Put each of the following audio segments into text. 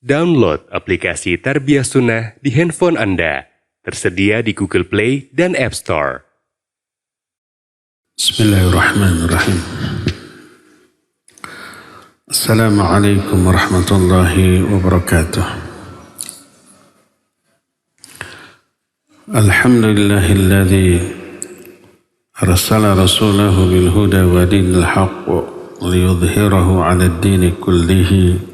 Download aplikasi Tarbiyah Sunnah di handphone Anda. Tersedia di Google Play dan App Store. Bismillahirrahmanirrahim. Assalamualaikum warahmatullahi wabarakatuh. Alhamdulillahilladzi arsala rasulahu bil huda wa dinil haqq liyudhhirahu 'ala ad-dini kullihi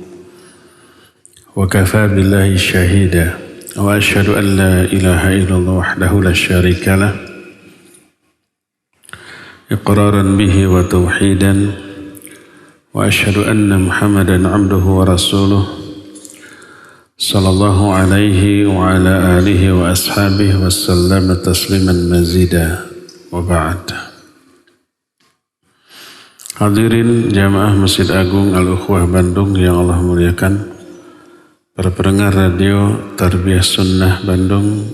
wa kafaa billahi shahida wa asyhadu an la ilaha illallah wahdahu la syarika lah iqraran bihi wa tauhidan wa asyhadu anna Muhammadan 'abduhu wa rasuluh sallallahu alaihi wa ala alihi wa ashabihi wa sallama tasliman mazida wa ba'd. Hadirin jamaah Masjid Agung Al-Ukhwah Bandung yang Allah muliakan, para pendengar radio Tarbiyah Sunnah Bandung,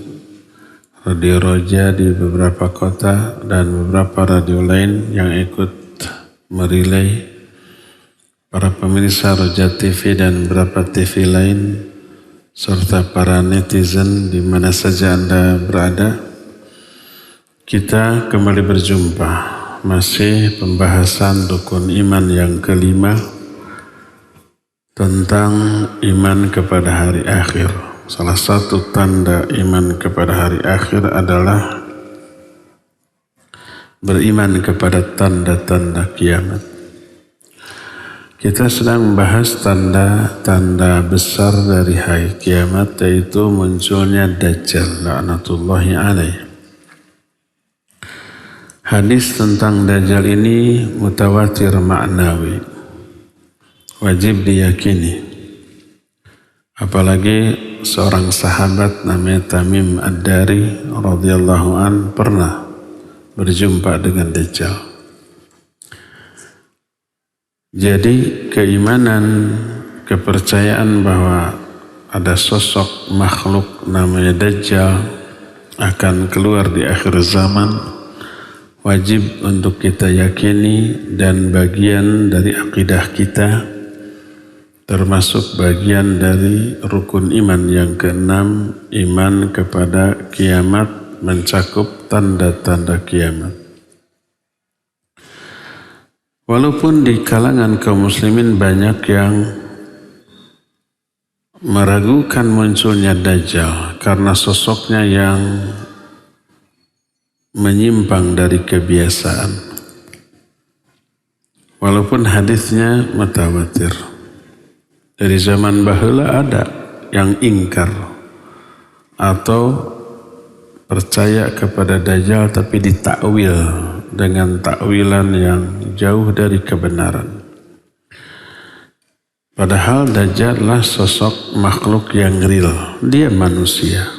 Radio Roja di beberapa kota, dan beberapa radio lain yang ikut merilai, para pemirsa Roja TV dan beberapa TV lain, serta para netizen di mana saja Anda berada. Kita kembali berjumpa, masih pembahasan rukun iman yang kelima, tentang iman kepada hari akhir. Salah satu tanda iman kepada hari akhir adalah beriman kepada tanda-tanda kiamat. Kita sedang membahas tanda-tanda besar dari hari kiamat, yaitu munculnya Dajjal laknatullahi alaih. Hadis tentang Dajjal ini mutawatir ma'nawi, wajib diyakini. Apalagi seorang sahabat namanya Tamim Ad-Dari radhiyallahu an pernah berjumpa dengan Dajjal. Jadi keimanan, kepercayaan bahwa ada sosok makhluk namanya Dajjal akan keluar di akhir zaman wajib untuk kita yakini dan bagian dari akidah kita, termasuk bagian dari rukun iman yang keenam, iman kepada kiamat, mencakup tanda-tanda kiamat. Walaupun di kalangan kaum muslimin banyak yang meragukan munculnya Dajjal karena sosoknya yang menyimpang dari kebiasaan, walaupun hadisnya mutawatir. Dari zaman baheula ada yang ingkar atau percaya kepada Dajjal tapi ditakwil dengan takwilan yang jauh dari kebenaran. Padahal Dajjal adalah sosok makhluk yang real. Dia manusia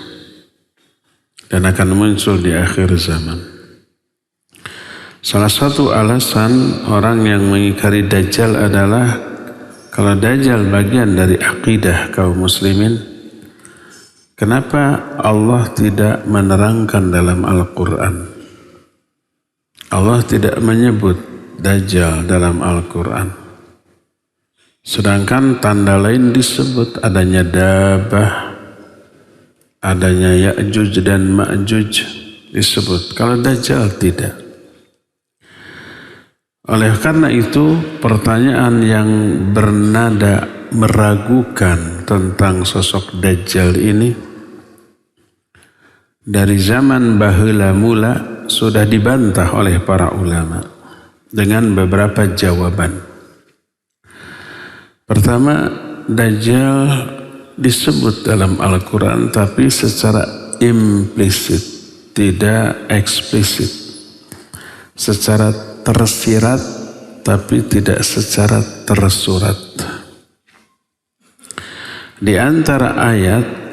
dan akan muncul di akhir zaman. Salah satu alasan orang yang mengingkari Dajjal adalah kalau Dajjal bagian dari akidah kaum muslimin, kenapa Allah tidak menerangkan dalam Al-Quran? Allah tidak menyebut Dajjal dalam Al-Quran. Sedangkan tanda lain disebut, adanya Dabah, adanya Ya'juj dan Ma'juj disebut. Kalau Dajjal tidak. Oleh karena itu, pertanyaan yang bernada meragukan tentang sosok Dajjal ini dari zaman baheula mula sudah dibantah oleh para ulama dengan beberapa jawaban. Pertama, Dajjal disebut dalam Al-Quran tapi secara implisit, tidak eksplisit. Secara tersirat tapi tidak secara tersurat. Di antara ayat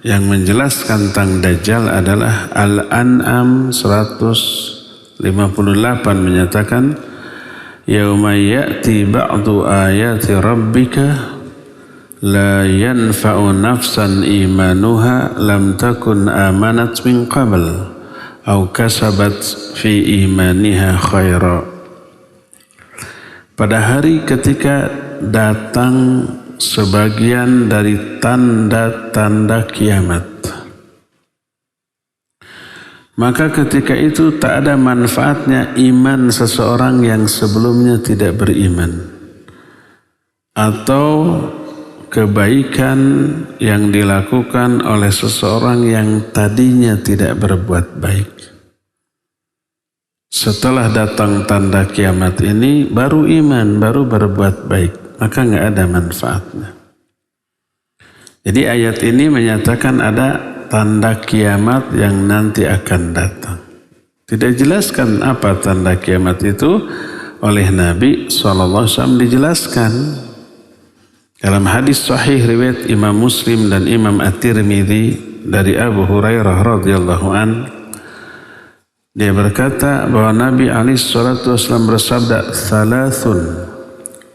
yang menjelaskan tentang Dajjal adalah Al-An'am 158 menyatakan, Yauma ya'ti ba'du ayati rabbika la yanfa'u nafsan imanuha lam takun amanat min qabl au kasabat fi imaniha khaira. Pada hari ketika datang sebagian dari tanda-tanda kiamat. Maka ketika itu tak ada manfaatnya iman seseorang yang sebelumnya tidak beriman, atau kebaikan yang dilakukan oleh seseorang yang tadinya tidak berbuat baik. Setelah datang tanda kiamat ini, baru iman, baru berbuat baik, maka nggak ada manfaatnya. Jadi ayat ini menyatakan ada tanda kiamat yang nanti akan datang. Tidak jelaskan apa tanda kiamat itu oleh Nabi SAW dijelaskan. Dalam hadis sahih riwayat Imam Muslim dan Imam At-Tirmidzi dari Abu Hurairah radhiyallahu an, dia berkata bahwa Nabi SAW bersabda, "Thalathun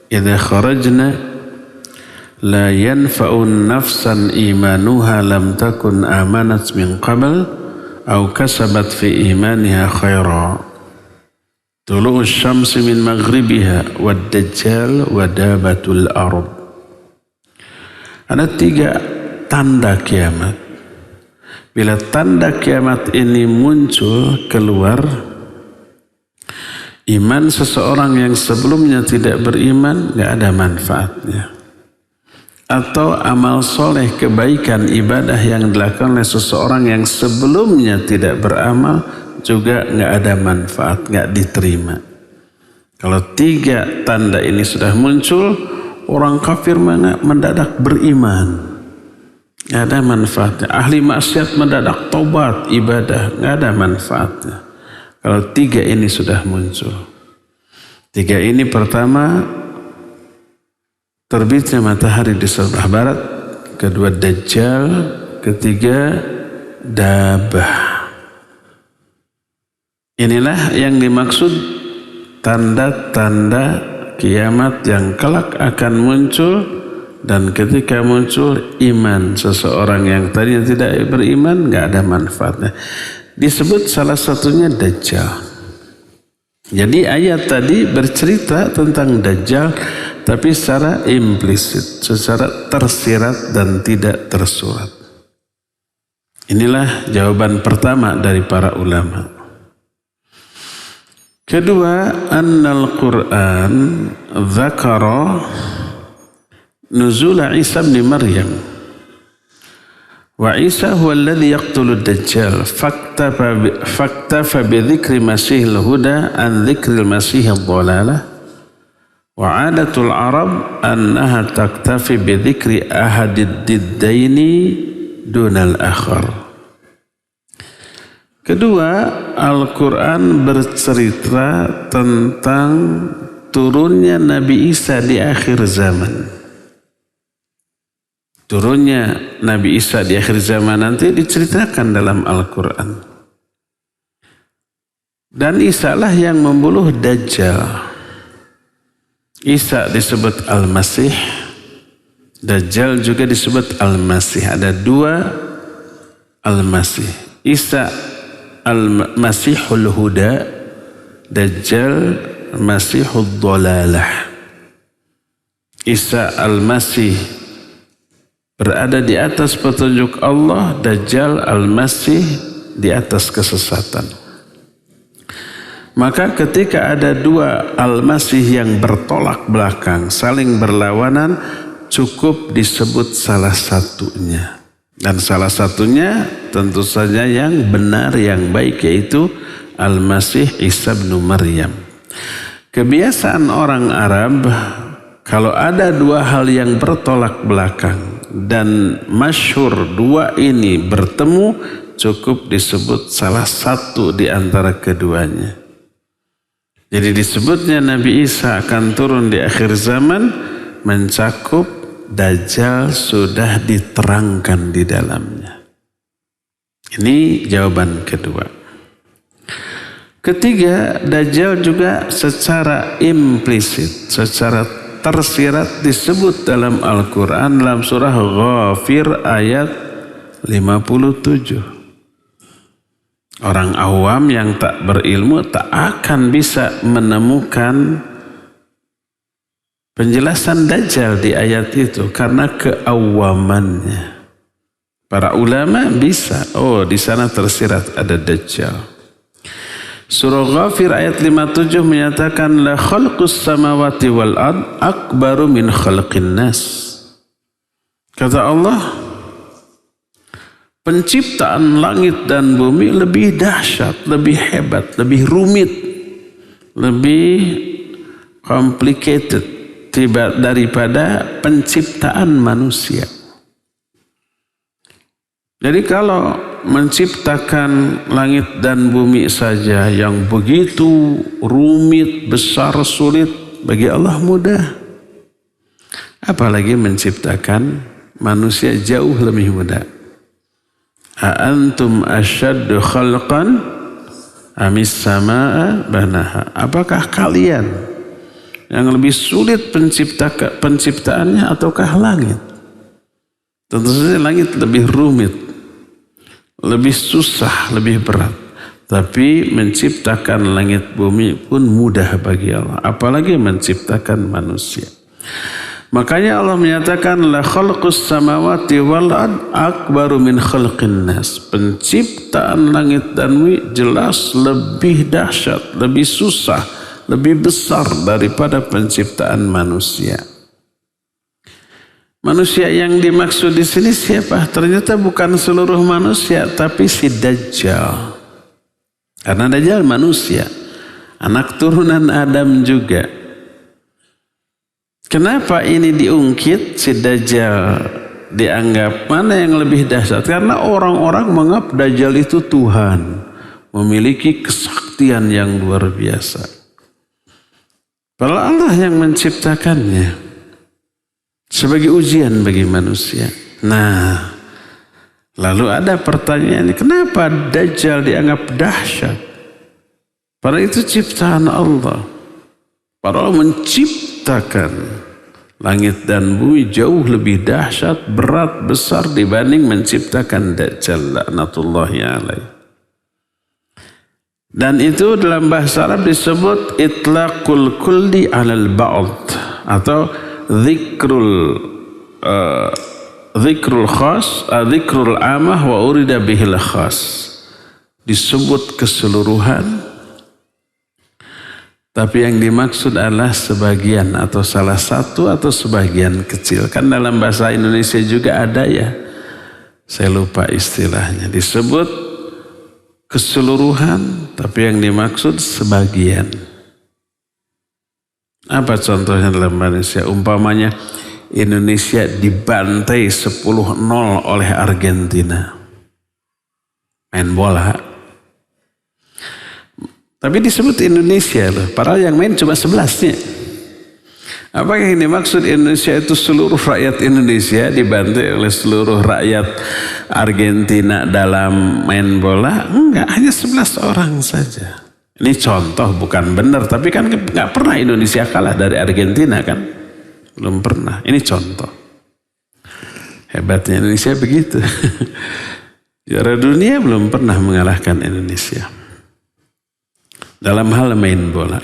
idza kharajna la yanfa'un nafsan imanuha lam takun amanat min qabl aw kasabat fi imaniha khaira. Tulu'u syamsi min maghribiha wad dajjal wa dabatul ard." Ada 3 tanda kiamat. Bila tanda kiamat ini muncul keluar, iman seseorang yang sebelumnya tidak beriman gak ada manfaatnya. Atau amal soleh, kebaikan, ibadah yang dilakukan oleh seseorang yang sebelumnya tidak beramal juga gak ada manfaat, gak diterima. Kalau 3 tanda ini sudah muncul, orang kafir mana mendadak beriman, gak ada manfaatnya. Ahli maksiat mendadak tobat, ibadah, gak ada manfaatnya. Kalau 3 ini sudah muncul. 3 ini pertama, terbitnya matahari di sebelah barat. Kedua, Dajjal. Ketiga, Dabah. Inilah yang dimaksud tanda-tanda kiamat yang kelak akan muncul. Dan ketika muncul, iman seseorang yang tadinya tidak beriman gak ada manfaatnya. Disebut salah satunya Dajjal. Jadi ayat tadi bercerita tentang Dajjal, tapi secara implisit, secara tersirat dan tidak tersurat. Inilah jawaban pertama dari para ulama. Kedua, annal Quran dzakara nuzul Isa bin Maryam. Wa Isa huwa alladhi yaqtulu ad-dajjal faktafa bi dzikri masihil huda an dzikril masihid dhalalah. Wa 'adatul Arab annaha taktafi bi dzikri ahadid diddaini dunal akhar. Kedua, Al-Quran bercerita tentang turunnya Nabi Isa di akhir zaman. Turunnya Nabi Isa di akhir zaman nanti diceritakan dalam Al-Quran. Dan Isa lah yang membunuh Dajjal. Isa disebut Al-Masih, Dajjal juga disebut Al-Masih. Ada 2 Al-Masih. Isa Al-Masihul Huda, Dajjal Masihul Dhalalah. Isa Al-Masih berada di atas petunjuk Allah, Dajjal Al-Masih di atas kesesatan. Maka ketika ada 2 Al-Masih yang bertolak belakang, saling berlawanan, cukup disebut salah satunya. Dan salah satunya tentu saja yang benar, yang baik, yaitu Al-Masih Isa bin Maryam. Kebiasaan orang Arab, kalau ada 2 hal yang bertolak belakang dan masyhur 2 ini bertemu, cukup disebut salah satu di antara keduanya. Jadi disebutnya Nabi Isa akan turun di akhir zaman mencakup Dajjal sudah diterangkan di dalamnya. Ini jawaban kedua. Ketiga, Dajjal juga secara implisit, secara tersirat disebut dalam Al-Quran dalam surah Ghafir ayat 57. Orang awam yang tak berilmu tak akan bisa menemukan penjelasan Dajjal di ayat itu karena keawamannya. Para ulama bisa, oh di sana tersirat ada Dajjal. Surah Ghafir ayat 57 menyatakan la khalqus samawati wal ard akbaru min khalqin nas. Kata Allah, penciptaan langit dan bumi lebih dahsyat, lebih hebat, lebih rumit, lebih complicated daripada penciptaan manusia. Jadi kalau menciptakan langit dan bumi saja yang begitu rumit, besar, sulit, bagi Allah mudah. Apalagi menciptakan manusia jauh lebih mudah. A'antum asyaddu khalqan amis samaa banaha. Apakah kalian yang lebih sulit penciptaannya ataukah langit? Tentu saja langit lebih rumit, lebih susah, lebih berat. Tapi menciptakan langit bumi pun mudah bagi Allah. Apalagi menciptakan manusia. Makanya Allah menyatakan la khalqus samawati wal ard akbaru min khalqin nas. Penciptaan langit dan bumi jelas lebih dahsyat, lebih susah, lebih besar daripada penciptaan manusia. Manusia yang dimaksud di sini siapa? Ternyata bukan seluruh manusia, tapi si Dajjal. Karena Dajjal manusia, anak turunan Adam juga. Kenapa ini diungkit si Dajjal dianggap mana yang lebih dahsyat? Karena orang-orang menganggap Dajjal itu Tuhan, memiliki kesaktian yang luar biasa. Padahal Allah yang menciptakannya sebagai ujian bagi manusia. Nah, lalu ada pertanyaan, kenapa Dajjal dianggap dahsyat? Padahal itu ciptaan Allah. Padahal menciptakan langit dan bumi jauh lebih dahsyat, berat, besar dibanding menciptakan Dajjal laknatullahi alaih. Dan itu dalam bahasa Arab disebut itlaqul kulli alal ba'd atau zikrul khas, zikrul amah wa urida bihil khas. Disebut keseluruhan, tapi yang dimaksud adalah sebagian atau salah satu atau sebagian kecil. Kan dalam bahasa Indonesia juga ada ya, saya lupa istilahnya. Disebut keseluruhan, tapi yang dimaksud sebagian. Apa contohnya dalam Indonesia? Umpamanya Indonesia dibantai 10-0 oleh Argentina. Main bola. Tapi disebut Indonesia loh. Padahal yang main cuma 11-nya. Apakah yang dimaksud Indonesia itu seluruh rakyat Indonesia dibantai oleh seluruh rakyat Argentina dalam main bola? Enggak, hanya 11 orang saja. Ini contoh, bukan benar. Tapi kan enggak pernah Indonesia kalah dari Argentina kan? Belum pernah. Ini contoh. Hebatnya Indonesia begitu. Juara dunia belum pernah mengalahkan Indonesia dalam hal main bola.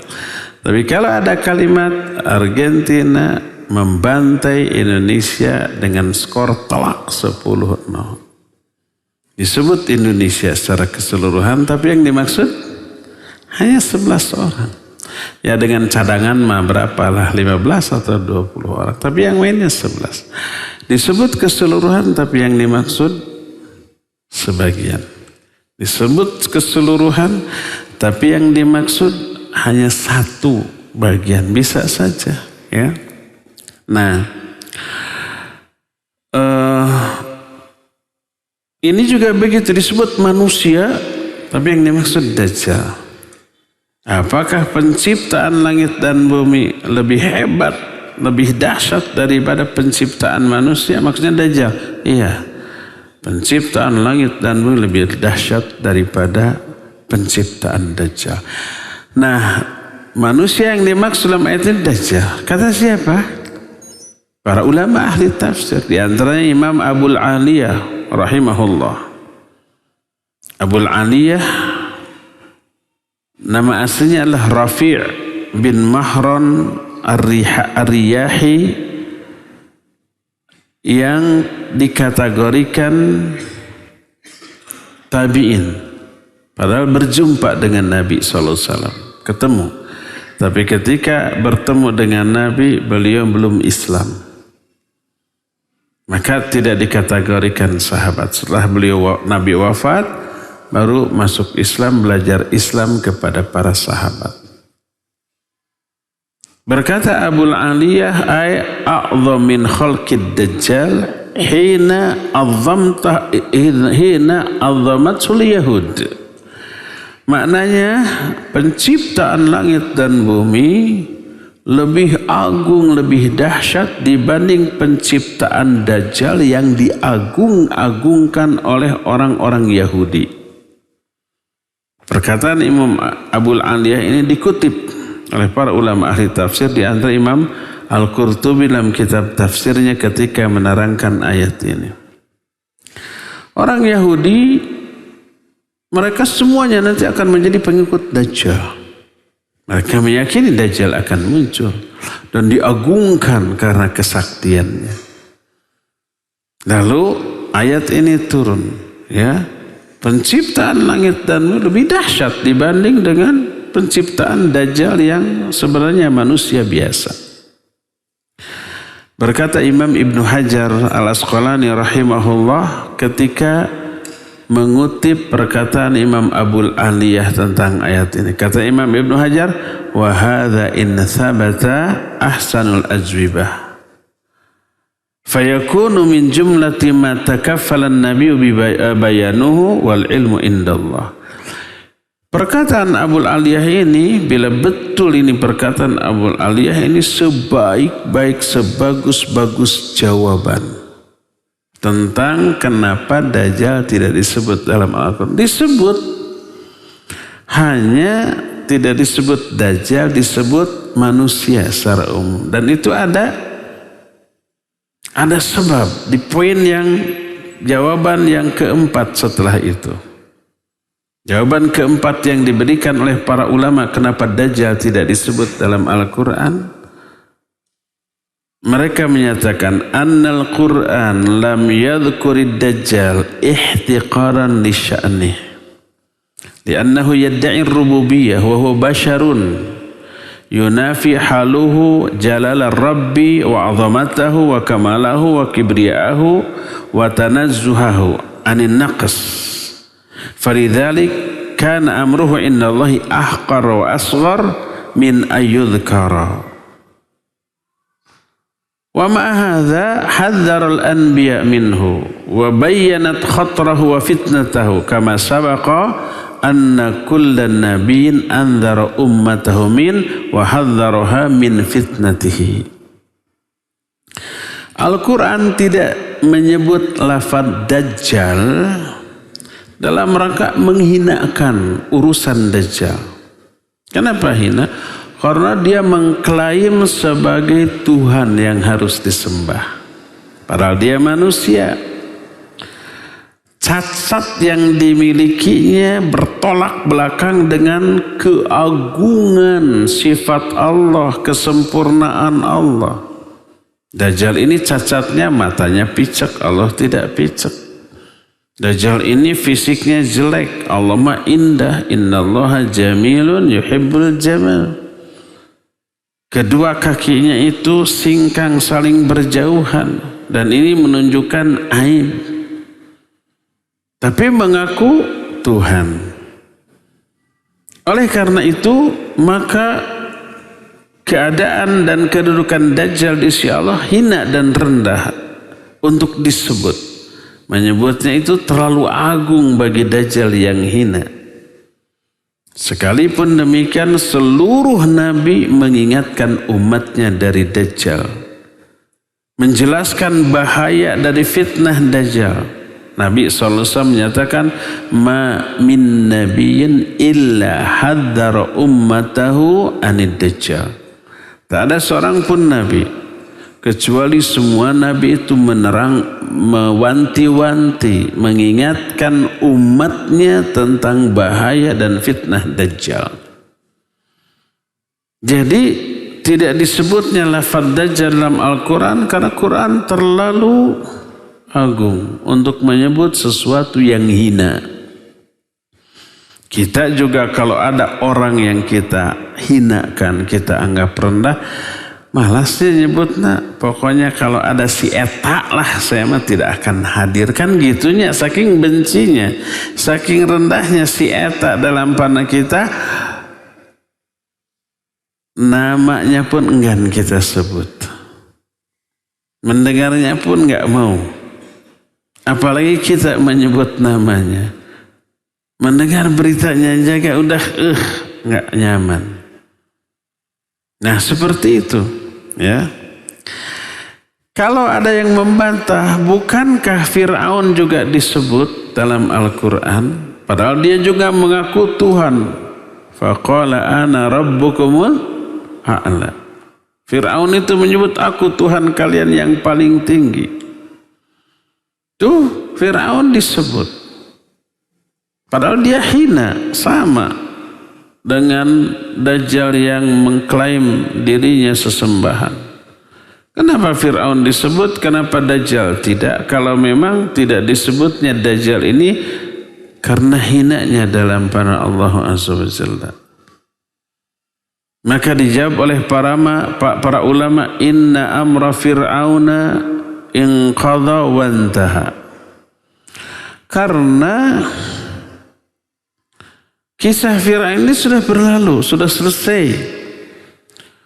Tapi kalau ada kalimat Argentina membantai Indonesia dengan skor telak 10-0, disebut Indonesia secara keseluruhan, tapi yang dimaksud hanya 11 orang. Ya dengan cadangan mah berapalah, 15 atau 20 orang. Tapi yang mainnya 11. Disebut keseluruhan, tapi yang dimaksud sebagian. Disebut keseluruhan, tapi yang dimaksud hanya satu bagian. Bisa saja ya. Nah, ini juga begitu, disebut manusia, tapi yang dimaksud Dajjal. Apakah penciptaan langit dan bumi lebih hebat, lebih dahsyat daripada penciptaan manusia? Maksudnya Dajjal. Iya. Penciptaan langit dan bumi lebih dahsyat daripada penciptaan Dajjal. Nah, manusia yang dimaksud dalam ayat ini Dajjal. Kata siapa? Para ulama ahli tafsir. Di antaranya Imam Abul Aliyah rahimahullah. Abul Aliyah nama aslinya adalah Rafi' bin Mahran Ar-Riyahi yang dikategorikan tabi'in, padahal berjumpa dengan Nabi SAW, ketemu. Tapi ketika bertemu dengan Nabi, beliau belum Islam, maka tidak dikategorikan sahabat. Setelah Nabi wafat, baru masuk Islam, belajar Islam kepada para sahabat. Berkata Abul Aliyah, ay a'zam min khalqid dajjal hina azamatul yahud. Maknanya penciptaan langit dan bumi lebih agung, lebih dahsyat dibanding penciptaan Dajjal yang diagung-agungkan oleh orang-orang Yahudi. Perkataan Imam Abul Aliyah ini dikutip oleh para ulama ahli tafsir, di antara Imam Al-Qurtubi dalam kitab tafsirnya ketika menerangkan ayat ini. Orang Yahudi, mereka semuanya nanti akan menjadi pengikut Dajjal. Mereka meyakini Dajjal akan muncul dan diagungkan karena kesaktiannya. Lalu ayat ini turun, ya, penciptaan langit dan bumi lebih dahsyat dibanding dengan penciptaan Dajjal yang sebenarnya manusia biasa. Berkata Imam Ibnu Hajar Al-Asqalani rahimahullah ketika mengutip perkataan Imam Abul Aliyah tentang ayat ini. Kata Imam Ibnu Hajar, wa hadza in thabata ahsanul ajwibah. Fayakunu min jumlati ma takaffala an-nabiyyu bi bayanuhu wal ilmu indallah. Perkataan Abul Aliyah ini, bila betul ini perkataan Abul Aliyah ini, sebaik-baik, sebagus-bagus jawaban tentang kenapa Dajjal tidak disebut dalam Al-Quran. Disebut, hanya tidak disebut Dajjal, disebut manusia secara umum. Dan itu ada sebab di poin yang jawaban yang keempat setelah itu. Jawaban keempat yang diberikan oleh para ulama kenapa Dajjal tidak disebut dalam Al-Quran. Mereka menyatakan annal Quran lam yadhkurid Dajjal ihtiqaran li sya'nih. Liannahu yadda'i rububiyyah wa huwa basharun yunafi haluhu jalala rabbi wa azamatahu wa kamalahu wa kibriya'ahu wa tanazzuhahu anin naqs. Falidzalik kana amruhu indallahi ahqar wa asghar min ayyudhkara. Wa ma hadza hadzara al-anbiya minhu wa bayyanat khatrahu wa fitnatahu kama sabaqa anna kullan nabiyyin anzara ummatahu min wa hadzaraha min fitnatihi. Al-Quran tidak menyebut lafaz Dajjal dalam rangka menghinakan urusan Dajjal. Kenapa hina? Karena dia mengklaim sebagai Tuhan yang harus disembah. Padahal dia manusia. Cacat yang dimilikinya bertolak belakang dengan keagungan sifat Allah, kesempurnaan Allah. Dajjal ini cacatnya matanya picek, Allah tidak picek. Dajjal ini fisiknya jelek, Allah mah indah, innallaha jamilun yuhibbul jamal. Kedua kakinya itu singkang saling berjauhan, dan ini menunjukkan aib. Tapi mengaku Tuhan. Oleh karena itu, maka keadaan dan kedudukan Dajjal di sisi Allah hina dan rendah untuk disebut. Menyebutnya itu terlalu agung bagi Dajjal yang hina. Sekalipun demikian, seluruh nabi mengingatkan umatnya dari Dajjal, menjelaskan bahaya dari fitnah Dajjal. Nabi SAW menyatakan, ma min nabiyyin illa hadzara ummatahu anid Dajjal. Tak ada seorang pun nabi kecuali semua nabi itu mewanti-wanti, mengingatkan umatnya tentang bahaya dan fitnah Dajjal. Jadi tidak disebutnya lafaz Dajjal dalam Al-Quran karena Quran terlalu agung untuk menyebut sesuatu yang hina. Kita juga kalau ada orang yang kita hinakan, kita anggap rendah, malas sih nyebutnya. Pokoknya kalau ada si eta lah, saya mah tidak akan hadir. Kan gitunya, saking bencinya, saking rendahnya si eta dalam pandang kita, namanya pun enggan kita sebut. Mendengarnya pun enggak mau. Apalagi kita menyebut namanya. Mendengar beritanya aja udah enggak nyaman. Nah, seperti itu, ya. Kalau ada yang membantah, bukankah Fir'aun juga disebut dalam Al-Quran? Padahal dia juga mengaku Tuhan. Faqala ana rabbukumul a'la. Fir'aun itu menyebut aku Tuhan kalian yang paling tinggi. Tuh Fir'aun disebut. Padahal dia hina, sama dengan Dajjal yang mengklaim dirinya sesembahan. Kenapa Fir'aun disebut, kenapa Dajjal tidak? Kalau memang tidak disebutnya Dajjal ini karena hinanya dalam pandangan Allah Azza wa Jalla. Maka dijawab oleh para ulama, inna amra fir'auna inqadha wa intaha. Karena kisah Fir'aun ini sudah berlalu, sudah selesai.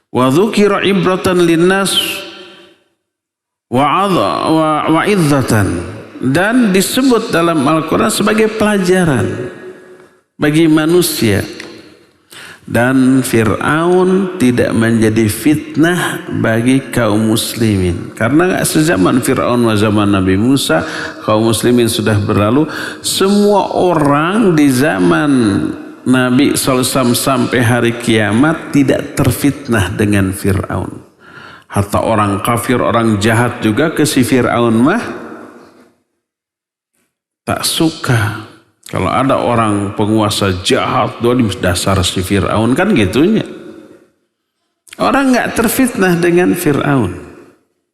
Wa dzukira ibratan linnas wa idzatan, dan disebut dalam Al-Quran sebagai pelajaran bagi manusia. Dan Fir'aun tidak menjadi fitnah bagi kaum muslimin. Karena gak sezaman Fir'aun wa zaman Nabi Musa, kaum muslimin sudah berlalu. Semua orang di zaman Nabi SAW sampai hari kiamat tidak terfitnah dengan Fir'aun. Hatta orang kafir, orang jahat juga ke si Fir'aun mah tak suka. Kalau ada orang penguasa jahat, di dasar si Fir'aun, kan gitunya. Orang gak terfitnah dengan Fir'aun.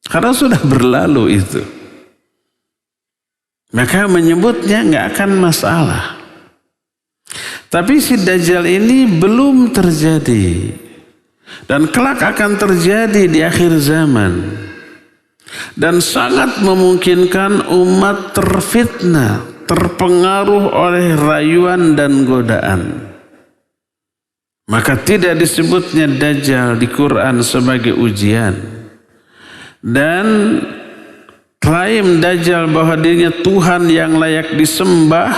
Karena sudah berlalu itu. Maka menyebutnya gak akan masalah. Tapi si Dajjal ini belum terjadi. Dan kelak akan terjadi di akhir zaman. Dan sangat memungkinkan umat terfitnah, terpengaruh oleh rayuan dan godaan. Maka tidak disebutnya Dajjal di Quran sebagai ujian. Dan klaim Dajjal bahwa dirinya Tuhan yang layak disembah,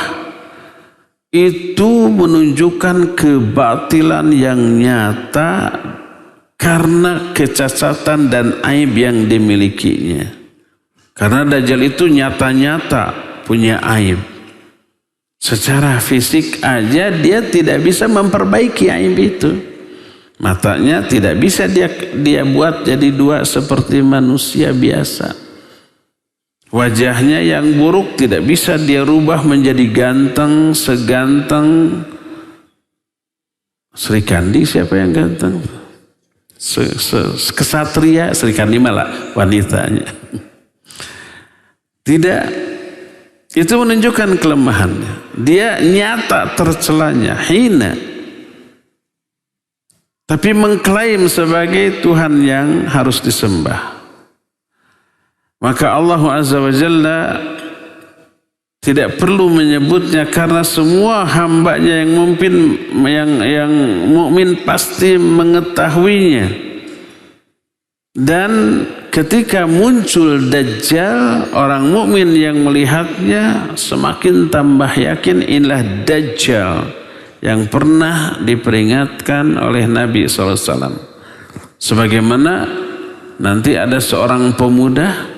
itu menunjukkan kebatilan yang nyata karena kecacatan dan aib yang dimilikinya. Karena Dajjal itu nyata-nyata punya aib. Secara fisik aja dia tidak bisa memperbaiki aib itu. Matanya tidak bisa dia buat jadi dua seperti manusia biasa. Wajahnya yang buruk tidak bisa dia rubah menjadi ganteng seganteng Sri Kandi. Siapa yang ganteng? Kesatria Sri Kandi malah wanitanya. Tidak. Itu menunjukkan kelemahannya. Dia nyata tercelanya, hina. Tapi mengklaim sebagai Tuhan yang harus disembah. Maka Allah Azza wa Jalla tidak perlu menyebutnya karena semua hambanya yang mukmin pasti mengetahuinya. Dan ketika muncul Dajjal, orang mukmin yang melihatnya semakin tambah yakin inilah Dajjal yang pernah diperingatkan oleh Nabi SAW. Sebagaimana nanti ada seorang pemuda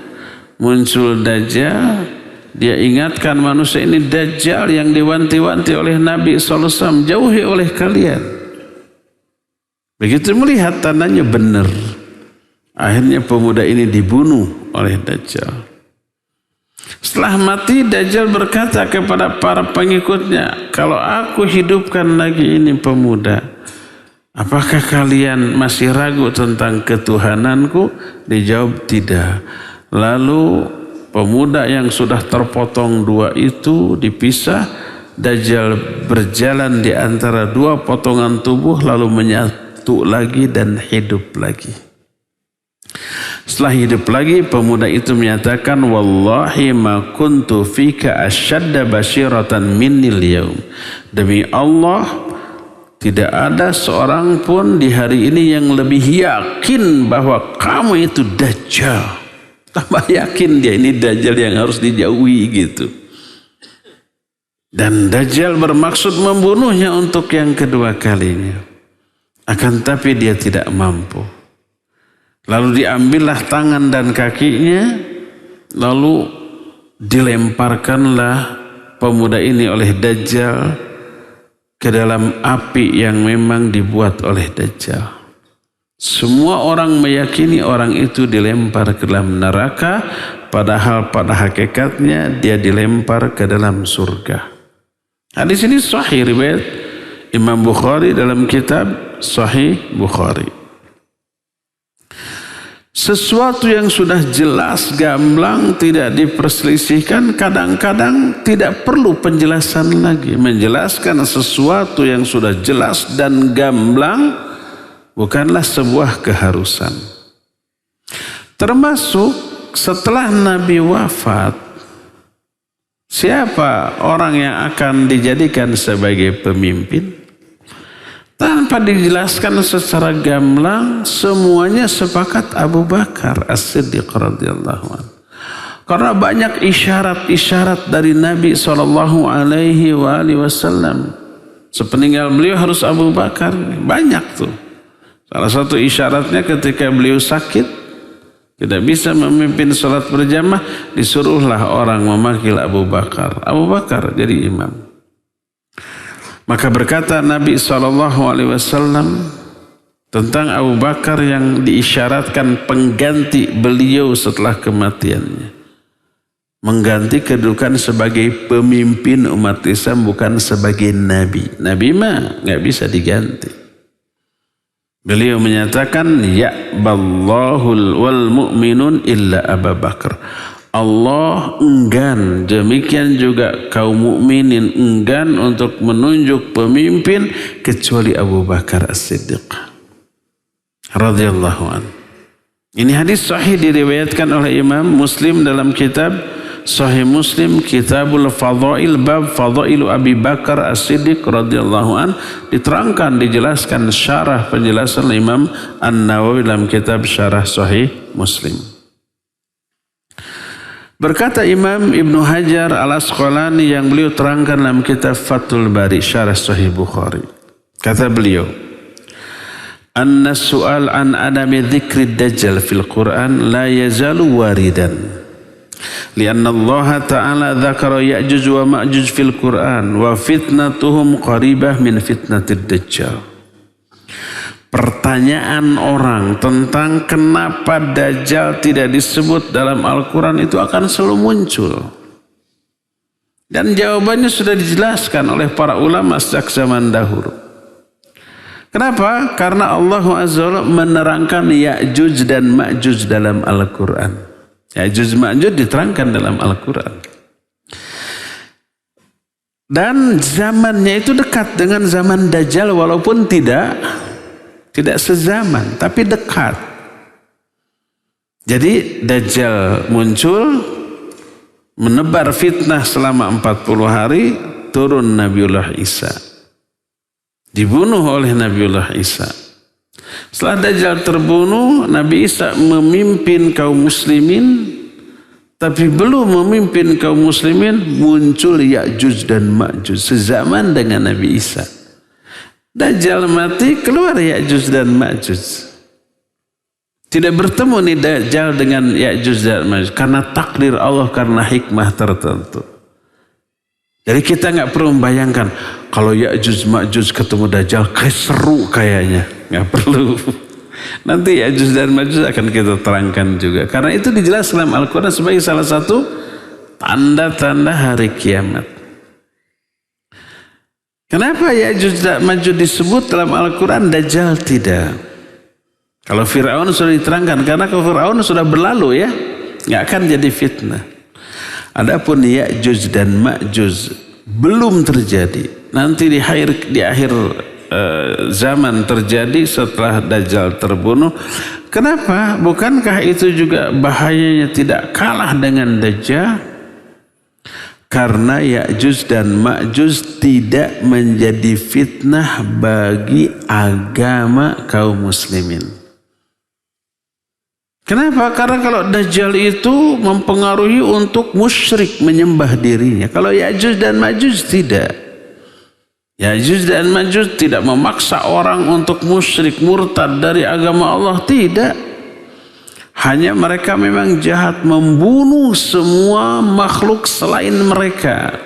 muncul Dajjal, dia ingatkan manusia ini Dajjal yang diwanti-wanti oleh Nabi SAW, jauhi oleh kalian. Begitu melihat tandanya benar. Akhirnya pemuda ini dibunuh oleh Dajjal. Setelah mati, Dajjal berkata kepada para pengikutnya, kalau aku hidupkan lagi ini pemuda, apakah kalian masih ragu tentang ketuhananku? Dijawab tidak. Lalu pemuda yang sudah terpotong dua itu dipisah. Dajjal berjalan di antara dua potongan tubuh lalu menyatu lagi dan hidup lagi. Setelah hidup lagi, pemuda itu menyatakan, wallahi ma kuntu fika asyadda basyiratan minnil yaum. Demi Allah, tidak ada seorang pun di hari ini yang lebih yakin bahwa kamu itu Dajjal. Tambah yakin dia ini Dajjal yang harus dijauhi gitu. Dan Dajjal bermaksud membunuhnya untuk yang kedua kalinya. Akan tapi dia tidak mampu. Lalu diambillah tangan dan kakinya, lalu dilemparkanlah pemuda ini oleh Dajjal ke dalam api yang memang dibuat oleh Dajjal. Semua orang meyakini orang itu dilempar ke dalam neraka, padahal pada hakikatnya dia dilempar ke dalam surga. Hadis ini sahih riwayat Imam Bukhari dalam kitab Sahih Bukhari. Sesuatu yang sudah jelas, gamblang, tidak diperselisihkan, kadang-kadang tidak perlu penjelasan lagi. Menjelaskan sesuatu yang sudah jelas dan gamblang bukanlah sebuah keharusan. Termasuk setelah Nabi wafat, siapa orang yang akan dijadikan sebagai pemimpin? Tanpa dijelaskan secara gamblang, semuanya sepakat Abu Bakar As-Siddiq radhiyallahu anhu. Karena banyak isyarat-isyarat dari Nabi SAW. Sepeninggal beliau harus Abu Bakar. Banyak tuh. Salah satu isyaratnya ketika beliau sakit, tidak bisa memimpin salat berjamaah, disuruhlah orang memanggil Abu Bakar. Abu Bakar jadi imam. Maka berkata Nabi SAW tentang Abu Bakar yang diisyaratkan pengganti beliau setelah kematiannya. Mengganti kedudukan sebagai pemimpin umat Islam, bukan sebagai Nabi. Nabi mah nggak bisa diganti. Beliau menyatakan, ya'ballahul wal mu'minun illa Abu Bakar. Allah enggan, demikian juga kaum mukminin enggan untuk menunjuk pemimpin kecuali Abu Bakar As-Siddiq radhiyallahu anhu. Ini hadis sahih diriwayatkan oleh Imam Muslim dalam kitab Sahih Muslim, Kitabul Fadail, bab Fadailu Abi Bakar As-Siddiq radhiyallahu anhu, diterangkan, dijelaskan syarah penjelasan Imam An-Nawawi dalam kitab Syarah Sahih Muslim. Berkata Imam Ibnu Hajar Al-Asqalani yang beliau terangkan dalam kitab Fathul Bari Syarah Sahih Bukhari. Kata beliau, "Anna su'al an adami dzikri dajjal fil Qur'an la yazalu waridan. Lianna Allah Ta'ala dzakara Ya'juj wa Ma'juj fil Qur'an wa fitnatuhum qaribah min fitnatid dajjal." Pertanyaan orang tentang kenapa Dajjal tidak disebut dalam Al-Quran itu akan selalu muncul. Dan jawabannya sudah dijelaskan oleh para ulama sejak zaman dahulu. Kenapa? Karena Allah Azza wa Jalla menerangkan Ya'juj dan Ma'juj dalam Al-Quran. Ya'juj Ma'juj diterangkan dalam Al-Quran. Dan zamannya itu dekat dengan zaman Dajjal, walaupun tidak sezaman, tapi dekat. Jadi Dajjal muncul, menebar fitnah selama 40 hari, turun Nabiullah Isa. Dibunuh oleh Nabiullah Isa. Setelah Dajjal terbunuh, Nabi Isa memimpin kaum muslimin, tapi belum memimpin kaum muslimin, muncul Ya'juj dan Ma'juj sezaman dengan Nabi Isa. Dajjal mati, keluar Ya'juj dan Ma'juj. Tidak bertemu nih Dajjal dengan Ya'juj dan Ma'juj karena takdir Allah, karena hikmah tertentu. Jadi kita nggak perlu membayangkan kalau Ya'juj Ma'juj ketemu Dajjal kayak seru kayaknya, nggak perlu. Nanti Ya'juj dan Ma'juj akan kita terangkan juga, karena itu dijelaskan dalam Al-Quran sebagai salah satu tanda-tanda hari kiamat. Kenapa Ya'juj dan Ma'juj disebut dalam Al-Quran, Dajjal tidak? Kalau Fir'aun sudah diterangkan, karena kalau Fir'aun sudah berlalu ya, nggak akan jadi fitnah. Adapun Ya'juj dan Ma'juj belum terjadi. Nanti di akhir zaman terjadi setelah Dajjal terbunuh. Kenapa? Bukankah itu juga bahayanya tidak kalah dengan Dajjal? Karena Ya'juj dan Ma'juj tidak menjadi fitnah bagi agama kaum muslimin. Kenapa? Karena kalau Dajjal itu mempengaruhi untuk musyrik menyembah dirinya. Kalau Ya'juj dan Ma'juj tidak. Ya'juj dan Ma'juj tidak memaksa orang untuk musyrik murtad dari agama Allah, tidak. Hanya mereka memang jahat, membunuh semua makhluk selain mereka.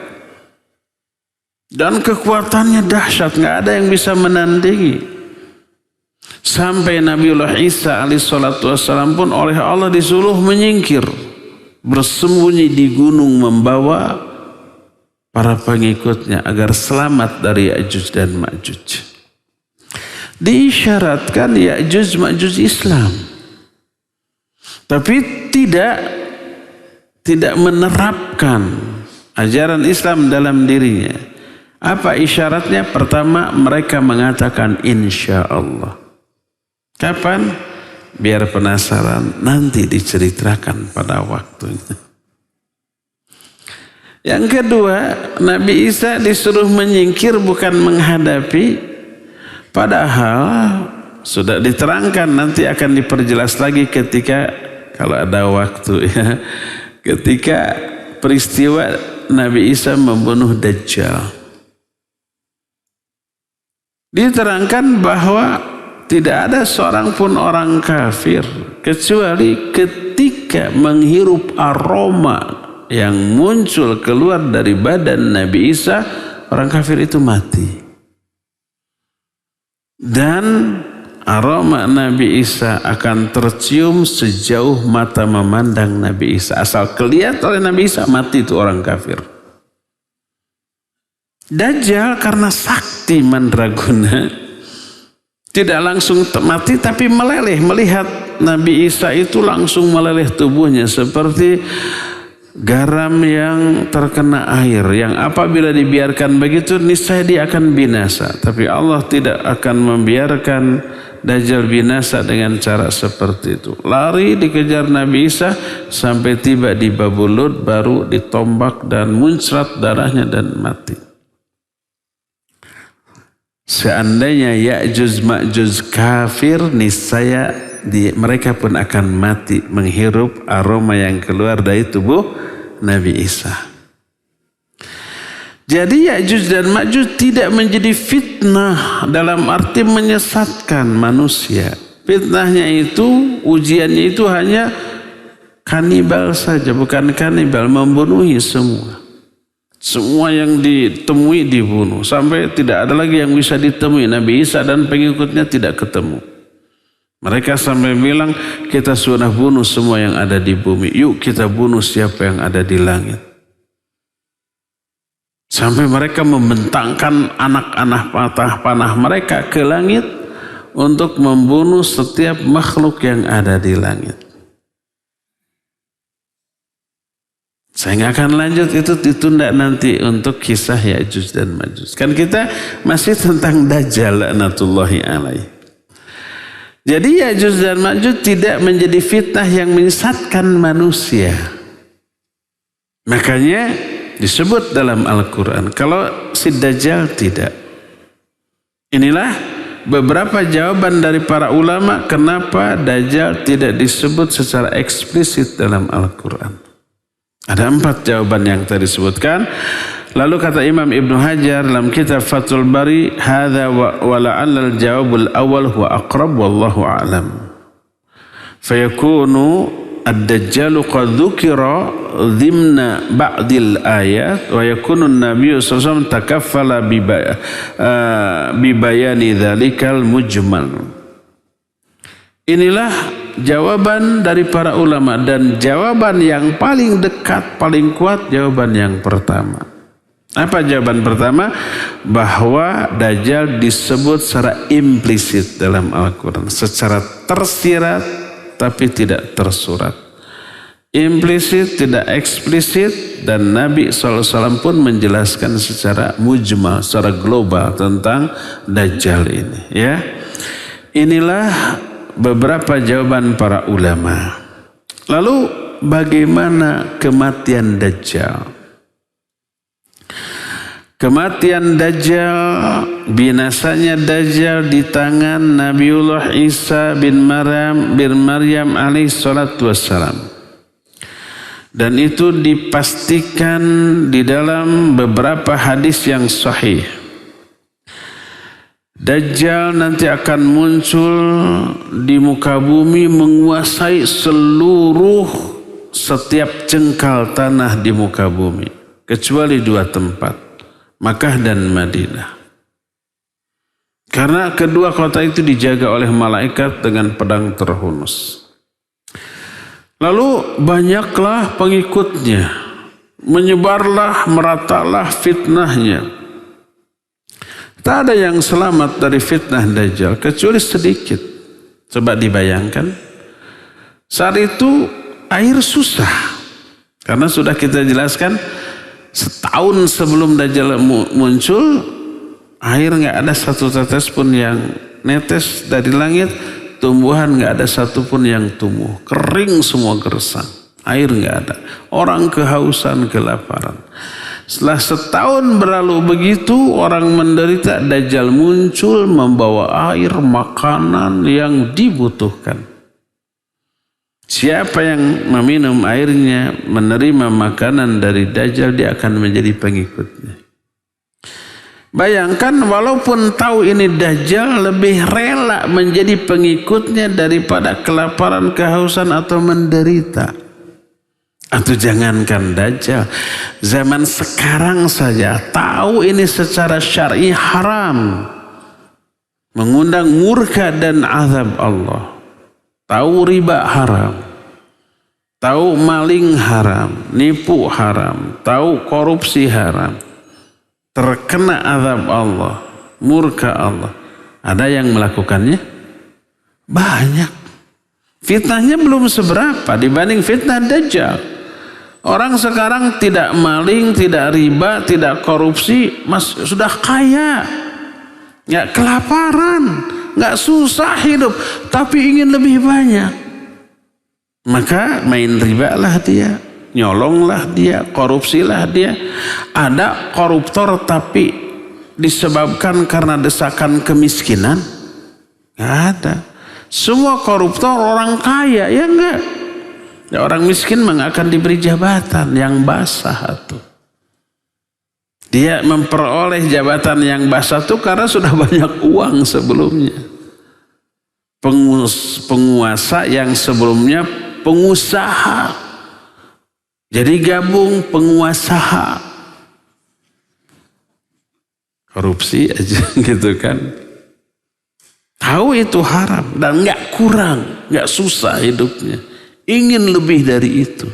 Dan kekuatannya dahsyat, nggak ada yang bisa menandingi. Sampai Nabiullah Isa alaihissalatu wassalam pun oleh Allah disuruh menyingkir, bersembunyi di gunung membawa para pengikutnya agar selamat dari Ya'juj dan Ma'juj. Diisyaratkan Ya'juj Ma'juj Islam. Tapi tidak menerapkan ajaran Islam dalam dirinya. Apa isyaratnya? Pertama, mereka mengatakan insya Allah. Kapan? Biar penasaran, nanti diceritakan pada waktunya. Yang kedua, Nabi Isa disuruh menyingkir bukan menghadapi. Padahal sudah diterangkan, nanti akan diperjelas lagi ketika kalau ada waktu ya, ketika peristiwa Nabi Isa membunuh Dajjal. Diterangkan bahwa tidak ada seorang pun orang kafir kecuali ketika menghirup aroma yang muncul keluar dari badan Nabi Isa, orang kafir itu mati. Dan aroma Nabi Isa akan tercium sejauh mata memandang Nabi Isa. Asal kelihatan oleh Nabi Isa, mati itu orang kafir. Dajjal karena sakti mandraguna tidak langsung mati, tapi meleleh. Melihat Nabi Isa itu langsung meleleh tubuhnya seperti garam yang terkena air, yang apabila dibiarkan begitu niscaya dia akan binasa. Tapi Allah tidak akan membiarkan Dajjal binasa dengan cara seperti itu. Lari dikejar Nabi Isa sampai tiba di Babulud, baru ditombak dan muncrat darahnya dan mati. Seandainya Ya'juj Ma'juj kafir, niscaya mereka pun akan mati menghirup aroma yang keluar dari tubuh Nabi Isa. Jadi Ya'juj dan Ma'juj tidak menjadi fitnah dalam arti menyesatkan manusia. Fitnahnya itu, ujiannya itu hanya kanibal saja, bukan kanibal, membunuhi semua. Semua yang ditemui dibunuh. Sampai tidak ada lagi yang bisa ditemui. Nabi Isa dan pengikutnya tidak ketemu. Mereka sampai bilang, kita sudah bunuh semua yang ada di bumi. Yuk kita bunuh siapa yang ada di langit. Sampai mereka membentangkan anak-anak panah mereka ke langit untuk membunuh setiap makhluk yang ada di langit. Saya nggak akan lanjut, itu ditunda nanti untuk kisah Ya'juj dan Ma'juj. Kan kita masih tentang Dajjal laknatullahi alaih. Jadi Ya'juj dan Ma'juj tidak menjadi fitnah yang menyesatkan manusia. Makanya disebut dalam Al-Quran. Kalau si Dajjal tidak. Inilah beberapa jawaban dari para ulama kenapa Dajjal tidak disebut secara eksplisit dalam Al-Quran. Ada 4 jawaban yang tadi disebutkan. Lalu kata Imam Ibn Hajar dalam kitab Fathul Bari, hadza wa la'alla al-jawabul awal huwa aqrab wallahu a'lam. Fayakunu ad-dajjalu qad dzukira dhimna ba'dil ayat wa yakunu an-nabiy sallallahu alaihi wasallam takaffala bi bayani dzalikal mujmal. Inilah jawaban dari para ulama, dan jawaban yang paling dekat, paling kuat jawaban yang pertama. Apa jawaban pertama? Bahwa Dajjal disebut secara implisit dalam Al-Quran. Secara tersirat tapi tidak tersurat. Implisit tidak eksplisit, dan Nabi SAW pun menjelaskan secara mujmal, secara global tentang Dajjal ini. Ya, inilah beberapa jawaban para ulama. Lalu bagaimana kematian Dajjal? Kematian Dajjal, binasanya Dajjal di tangan Nabiullah Isa bin Maryam alaihi salatu wassalam. Dan itu dipastikan di dalam beberapa hadis yang sahih. Dajjal nanti akan muncul di muka bumi, menguasai setiap jengkal tanah di muka bumi, kecuali 2 tempat, Makkah dan Madinah. Karena kedua kota itu dijaga oleh malaikat dengan pedang terhunus. Lalu banyaklah pengikutnya, menyebarlah, meratalah fitnahnya. Tak ada yang selamat dari fitnah Dajjal kecuali sedikit. Coba dibayangkan, saat itu air susah. Karena sudah kita jelaskan, setahun sebelum Dajjal muncul, air nggak ada satu tetes pun yang netes dari langit. Tumbuhan nggak ada satupun yang tumbuh, kering semua gersang, air nggak ada. Orang kehausan, kelaparan. Setelah setahun berlalu begitu, orang menderita. Dajjal muncul membawa air, makanan yang dibutuhkan. Siapa yang meminum airnya, menerima makanan dari Dajjal, dia akan menjadi pengikutnya. Bayangkan, walaupun tahu ini Dajjal, lebih rela menjadi pengikutnya daripada kelaparan, kehausan, atau menderita. Atau jangankan Dajjal, zaman sekarang saja tahu ini secara syar'i haram, mengundang murka dan azab Allah. Tahu riba haram, tahu maling haram, nipu haram, tahu korupsi haram, terkena azab Allah, murka Allah. Ada yang melakukannya? Banyak. Fitnahnya belum seberapa dibanding fitnah Dajjal. Orang sekarang tidak maling, tidak riba, tidak korupsi, sudah kaya. Nggak kelaparan, nggak susah hidup, tapi ingin lebih banyak. Maka main riba lah dia, nyolonglah dia, korupsilah dia. Ada koruptor tapi disebabkan karena desakan kemiskinan? Nggak ada. Semua koruptor orang kaya, ya enggak? Ya, orang miskin akan diberi jabatan yang basah tuh. Dia memperoleh jabatan yang basah tuh karena sudah banyak uang sebelumnya. Penguasa yang sebelumnya pengusaha, jadi gabung penguasa, korupsi aja gitu kan. Tahu itu haram dan nggak kurang, nggak susah hidupnya, ingin lebih dari itu.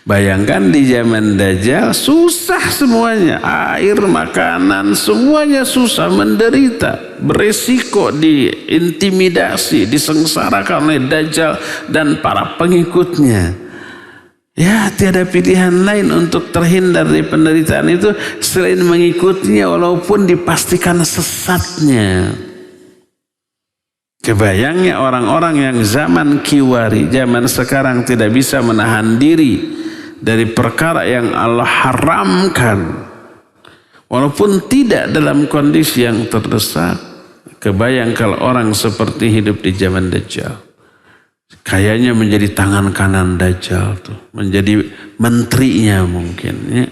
Bayangkan di zaman Dajjal susah semuanya, air, makanan, semuanya susah, menderita, beresiko diintimidasi, disengsarakan oleh Dajjal dan para pengikutnya. Ya, tiada pilihan lain untuk terhindar dari penderitaan itu selain mengikutinya walaupun dipastikan sesatnya. Kebayangnya orang-orang yang zaman kiwari, zaman sekarang tidak bisa menahan diri dari perkara yang Allah haramkan, walaupun tidak dalam kondisi yang terdesak. Kebayang kalau orang seperti hidup di zaman Dajjal, kayaknya menjadi tangan kanan Dajjal tuh, menjadi menterinya mungkin ya.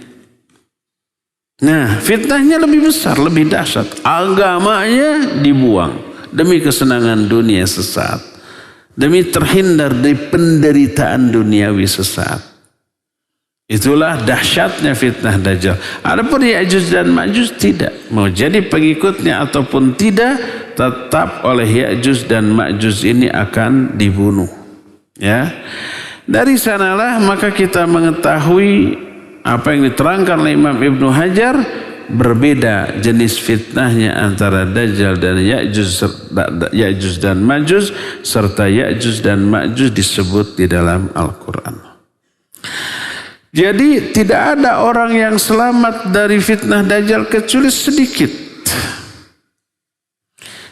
Nah, fitnahnya lebih besar, lebih dahsyat. Agamanya dibuang demi kesenangan dunia sesaat, demi terhindar dari penderitaan duniawi sesaat. Itulah dahsyatnya fitnah Dajjal. Adapun Ya'juj dan Ma'juj tidak. Mau jadi pengikutnya ataupun tidak, tetap oleh Ya'juj dan Ma'juj ini akan dibunuh. Ya, dari sanalah maka kita mengetahui Apa yang diterangkan oleh Imam Ibnu Hajar berbeda jenis fitnahnya antara Dajjal dan Ya'juj dan Ma'juj, serta Ya'juj dan Ma'juj disebut di dalam Al-Quran. Jadi tidak ada orang yang selamat dari fitnah Dajjal kecuali sedikit.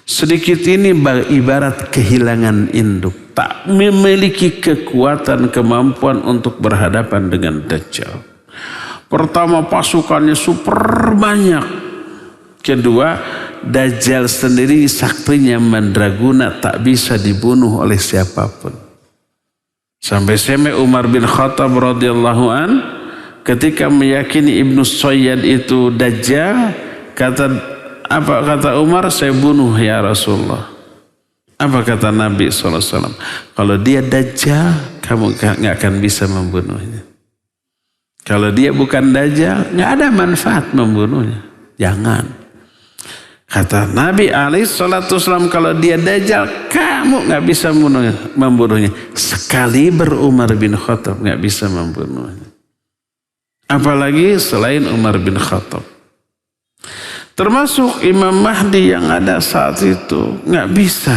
Sedikit ini ibarat kehilangan induk, tak memiliki kekuatan kemampuan untuk berhadapan dengan Dajjal. Pertama, pasukannya super banyak. Kedua, Dajjal sendiri saktinya mandraguna, tak bisa dibunuh oleh siapapun. Sampai Umar bin Khattab radhiyallahu an ketika meyakini Ibnu Sayyad itu Dajjal, kata Umar, saya bunuh ya Rasulullah. Apa kata Nabi SAW? Kalau dia Dajjal, kamu gak akan bisa membunuhnya. Kalau dia bukan Dajjal, gak ada manfaat membunuhnya. Jangan. Kata Nabi SAW, kalau dia Dajjal, kamu gak bisa membunuhnya. Sekali Umar bin Khattab gak bisa membunuhnya. Apalagi selain Umar bin Khattab. Termasuk Imam Mahdi yang ada saat itu gak bisa.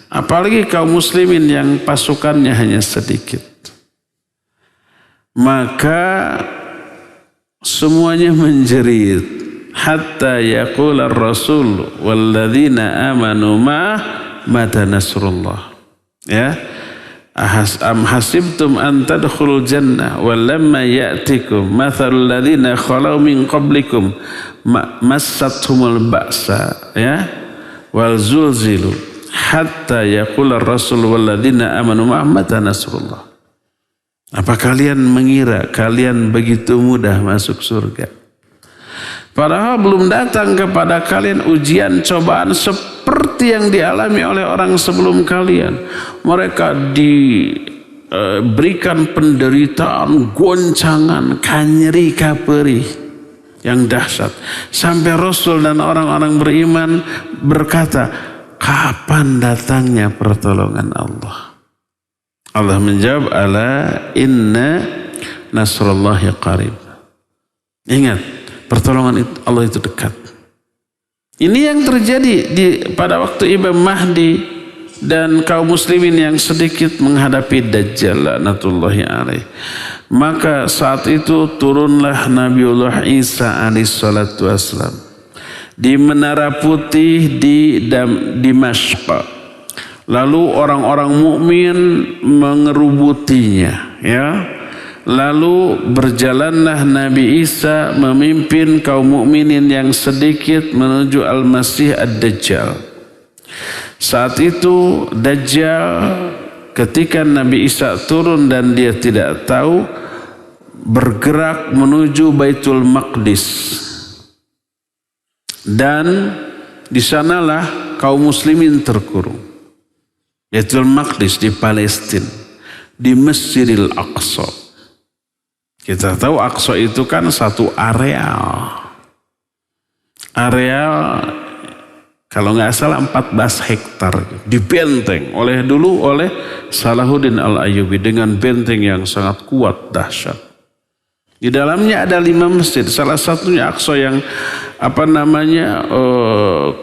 Apalagi kaum muslimin yang pasukannya hanya sedikit. Maka semuanya menjerit hatta yaqula ar-rasul walladzina amanu mata nasrullah, ya, am hasibtum an tadkhulul jannah walamma ya'tikum mathalul ladzina khalau min qablikum massathumul ba'sa, ya, wal zulzilu hatta yaqula ar-rasul walladzina amanu mata nasrullah. Apa kalian mengira kalian begitu mudah masuk surga? Padahal belum datang kepada kalian ujian cobaan seperti yang dialami oleh orang sebelum kalian. Mereka diberikan penderitaan, goncangan, kanyeri kaperi yang dahsyat. Sampai Rasul dan orang-orang beriman berkata, kapan datangnya pertolongan Allah? Allah menjawab, ala inna nasrullahi qarib. Ingat, pertolongan Allah itu dekat. Ini yang terjadi pada waktu Imam Mahdi dan kaum muslimin yang sedikit menghadapi Dajjal laknatullahi alaih. Maka saat itu turunlah Nabiullah Isa alaihissalatu wassalam di Menara Putih di Dimashq. Lalu orang-orang mukmin mengerubutinya, ya. Lalu berjalanlah Nabi Isa memimpin kaum mukminin yang sedikit menuju Al-Masih Ad-Dajjal. Saat itu Dajjal ketika Nabi Isa turun dan dia tidak tahu, bergerak menuju Baitul Maqdis. Dan di sanalah kaum muslimin terkurung. Baitul Maqdis di Palestina, di Masjidil Aqsa. Kita tahu Aqsa itu kan satu areal. Areal kalau nggak salah 14 hektar. Dibenteng oleh Salahuddin Al-Ayyubi dengan benteng yang sangat kuat, dahsyat. Di dalamnya ada 5 masjid. Salah satunya Aqsa yang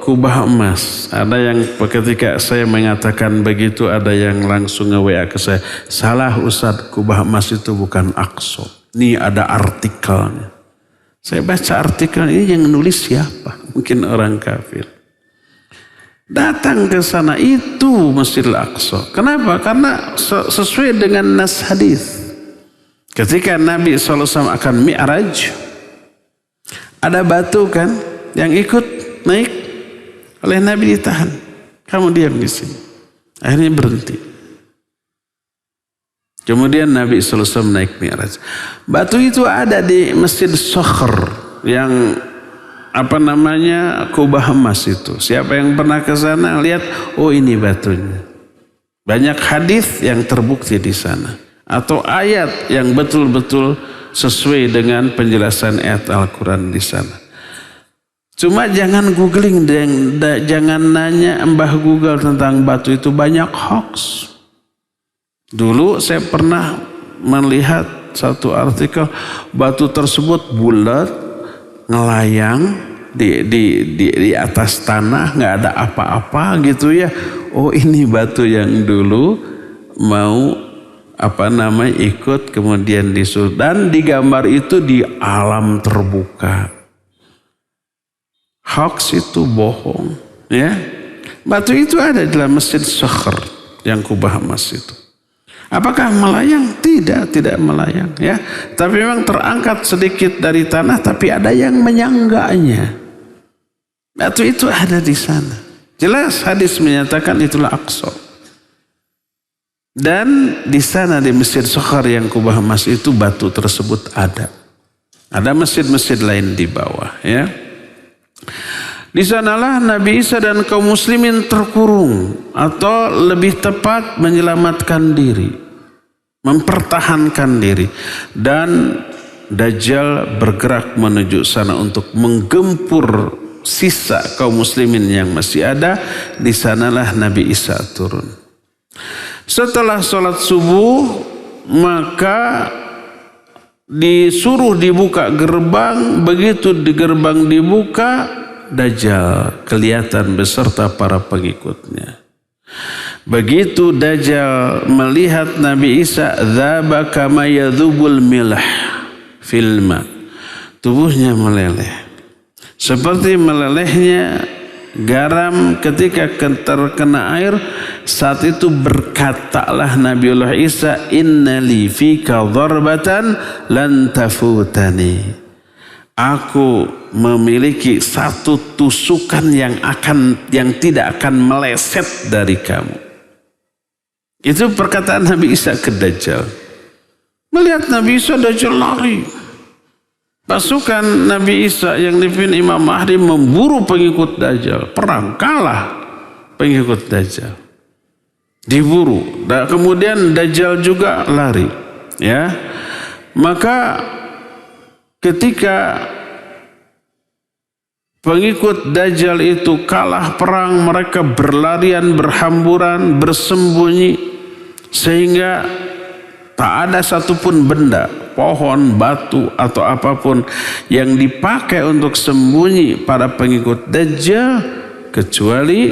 kubah emas. Ada yang ketika saya mengatakan begitu, ada yang langsung nge-WA ke saya, salah Ustaz, kubah emas itu bukan Aqsa. Ini ada artikelnya. Saya baca artikel ini, yang nulis siapa? Mungkin orang kafir. Datang ke sana, itu Masjidil Aqsa. Kenapa? Karena sesuai dengan nas hadis. Ketika Nabi SAW akan mi'raj, ada batu kan yang ikut naik oleh Nabi, ditahan. Kamu diam di sini. Akhirnya berhenti. Kemudian Nabi SAW naik mi'raj. Batu itu ada di Masjid Sokhr yang kubah emas itu. Siapa yang pernah ke sana lihat, oh ini batunya. Banyak hadis yang terbukti di sana. Atau ayat yang betul-betul sesuai dengan penjelasan ayat Al-Quran di sana. Cuma jangan googling, jangan nanya Mbah Google tentang batu itu, banyak hoax. Dulu saya pernah melihat satu artikel batu tersebut bulat, ngelayang di atas tanah, nggak ada apa-apa gitu ya. Oh, ini batu yang dulu mau ikut kemudian disuruh, dan digambar itu di alam terbuka. Hoax itu bohong, ya. Batu itu ada di dalam Masjid Sakhr yang Kubah emas itu. Apakah melayang? Tidak melayang, ya. Tapi memang terangkat sedikit dari tanah, tapi ada yang menyangganya. Batu itu ada di sana. Jelas hadis menyatakan itulah Aqsa. Dan di sana di Masjid Sakhr yang Kubah emas itu batu tersebut ada. Ada masjid-masjid lain di bawah, ya. Di sanalah Nabi Isa dan kaum muslimin terkurung, atau lebih tepat menyelamatkan diri, mempertahankan diri, dan Dajjal bergerak menuju sana untuk menggempur sisa kaum muslimin yang masih ada. Di sanalah Nabi Isa turun. Setelah sholat subuh, maka disuruh dibuka gerbang. Begitu di gerbang dibuka, Dajjal kelihatan beserta para pengikutnya. Begitu Dajjal melihat Nabi Isa, dzaba kama yadzubul milah fil ma, tubuhnya meleleh seperti melelehnya garam ketika terkena air. Saat itu berkatalah Nabiullah Isa, innali fika dharbatan lan tafutani. Aku memiliki satu tusukan yang tidak akan meleset dari kamu. Itu perkataan Nabi Isa ke Dajjal. Melihat Nabi Isa, Dajjal lari. Pasukan Nabi Isa yang dipimpin Imam Mahdi memburu pengikut Dajjal. Perang, kalah pengikut Dajjal. Diburu. Dan kemudian Dajjal juga lari. Ya, maka ketika pengikut Dajjal itu kalah perang, mereka berlarian, berhamburan, bersembunyi, sehingga tak ada satupun benda, pohon, batu, atau apapun yang dipakai untuk sembunyi para pengikut Dajjal, kecuali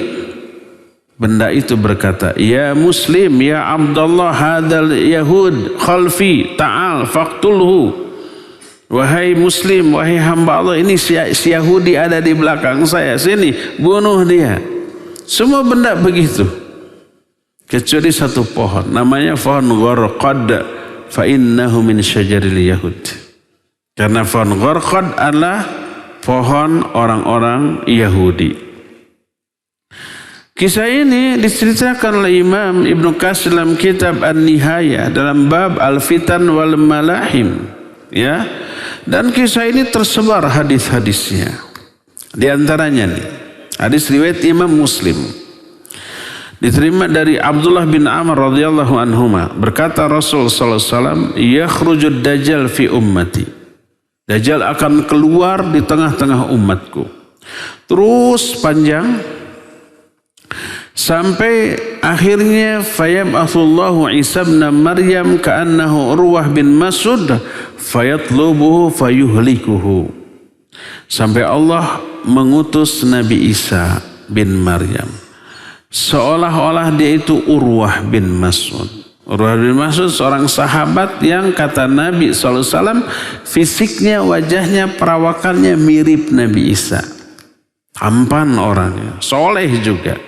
benda itu berkata, ya Muslim, ya Abdullah, hadal Yahud khalfi, ta'al faqtulhu. Wahai Muslim, wahai hamba Allah, ini si Yahudi ada di belakang saya, sini bunuh dia. Semua benda begitu, kecuali satu pohon, namanya pohon Gharqad, fa innahu min syajaril Yahud. Karena pohon Gharqad adalah pohon orang-orang Yahudi. Kisah ini diceritakan oleh Imam Ibnu Katsir dalam kitab An-Nihayah dalam bab Al-Fitan wal Malahim, ya. Dan kisah ini tersebar hadis-hadisnya. Di antaranya nih, hadis riwayat Imam Muslim. Diterima dari Abdullah bin Amr radhiyallahu anhuma, berkata Rasul sallallahu alaihi wasallam, yakhrujud dajjal fi ummati. Dajjal akan keluar di tengah-tengah umatku. Terus panjang sampai akhirnya fayab'atsullahu Isa bin Maryam ka'annahu Urwah bin Mas'ud fayatlubuhu fayuhlikuhu. Sampai Allah mengutus Nabi Isa bin Maryam seolah-olah dia itu Urwah bin Mas'ud. Urwah bin Mas'ud seorang sahabat yang kata Nabi SAW fisiknya, wajahnya, perawakannya mirip Nabi Isa. Tampan orangnya, soleh juga.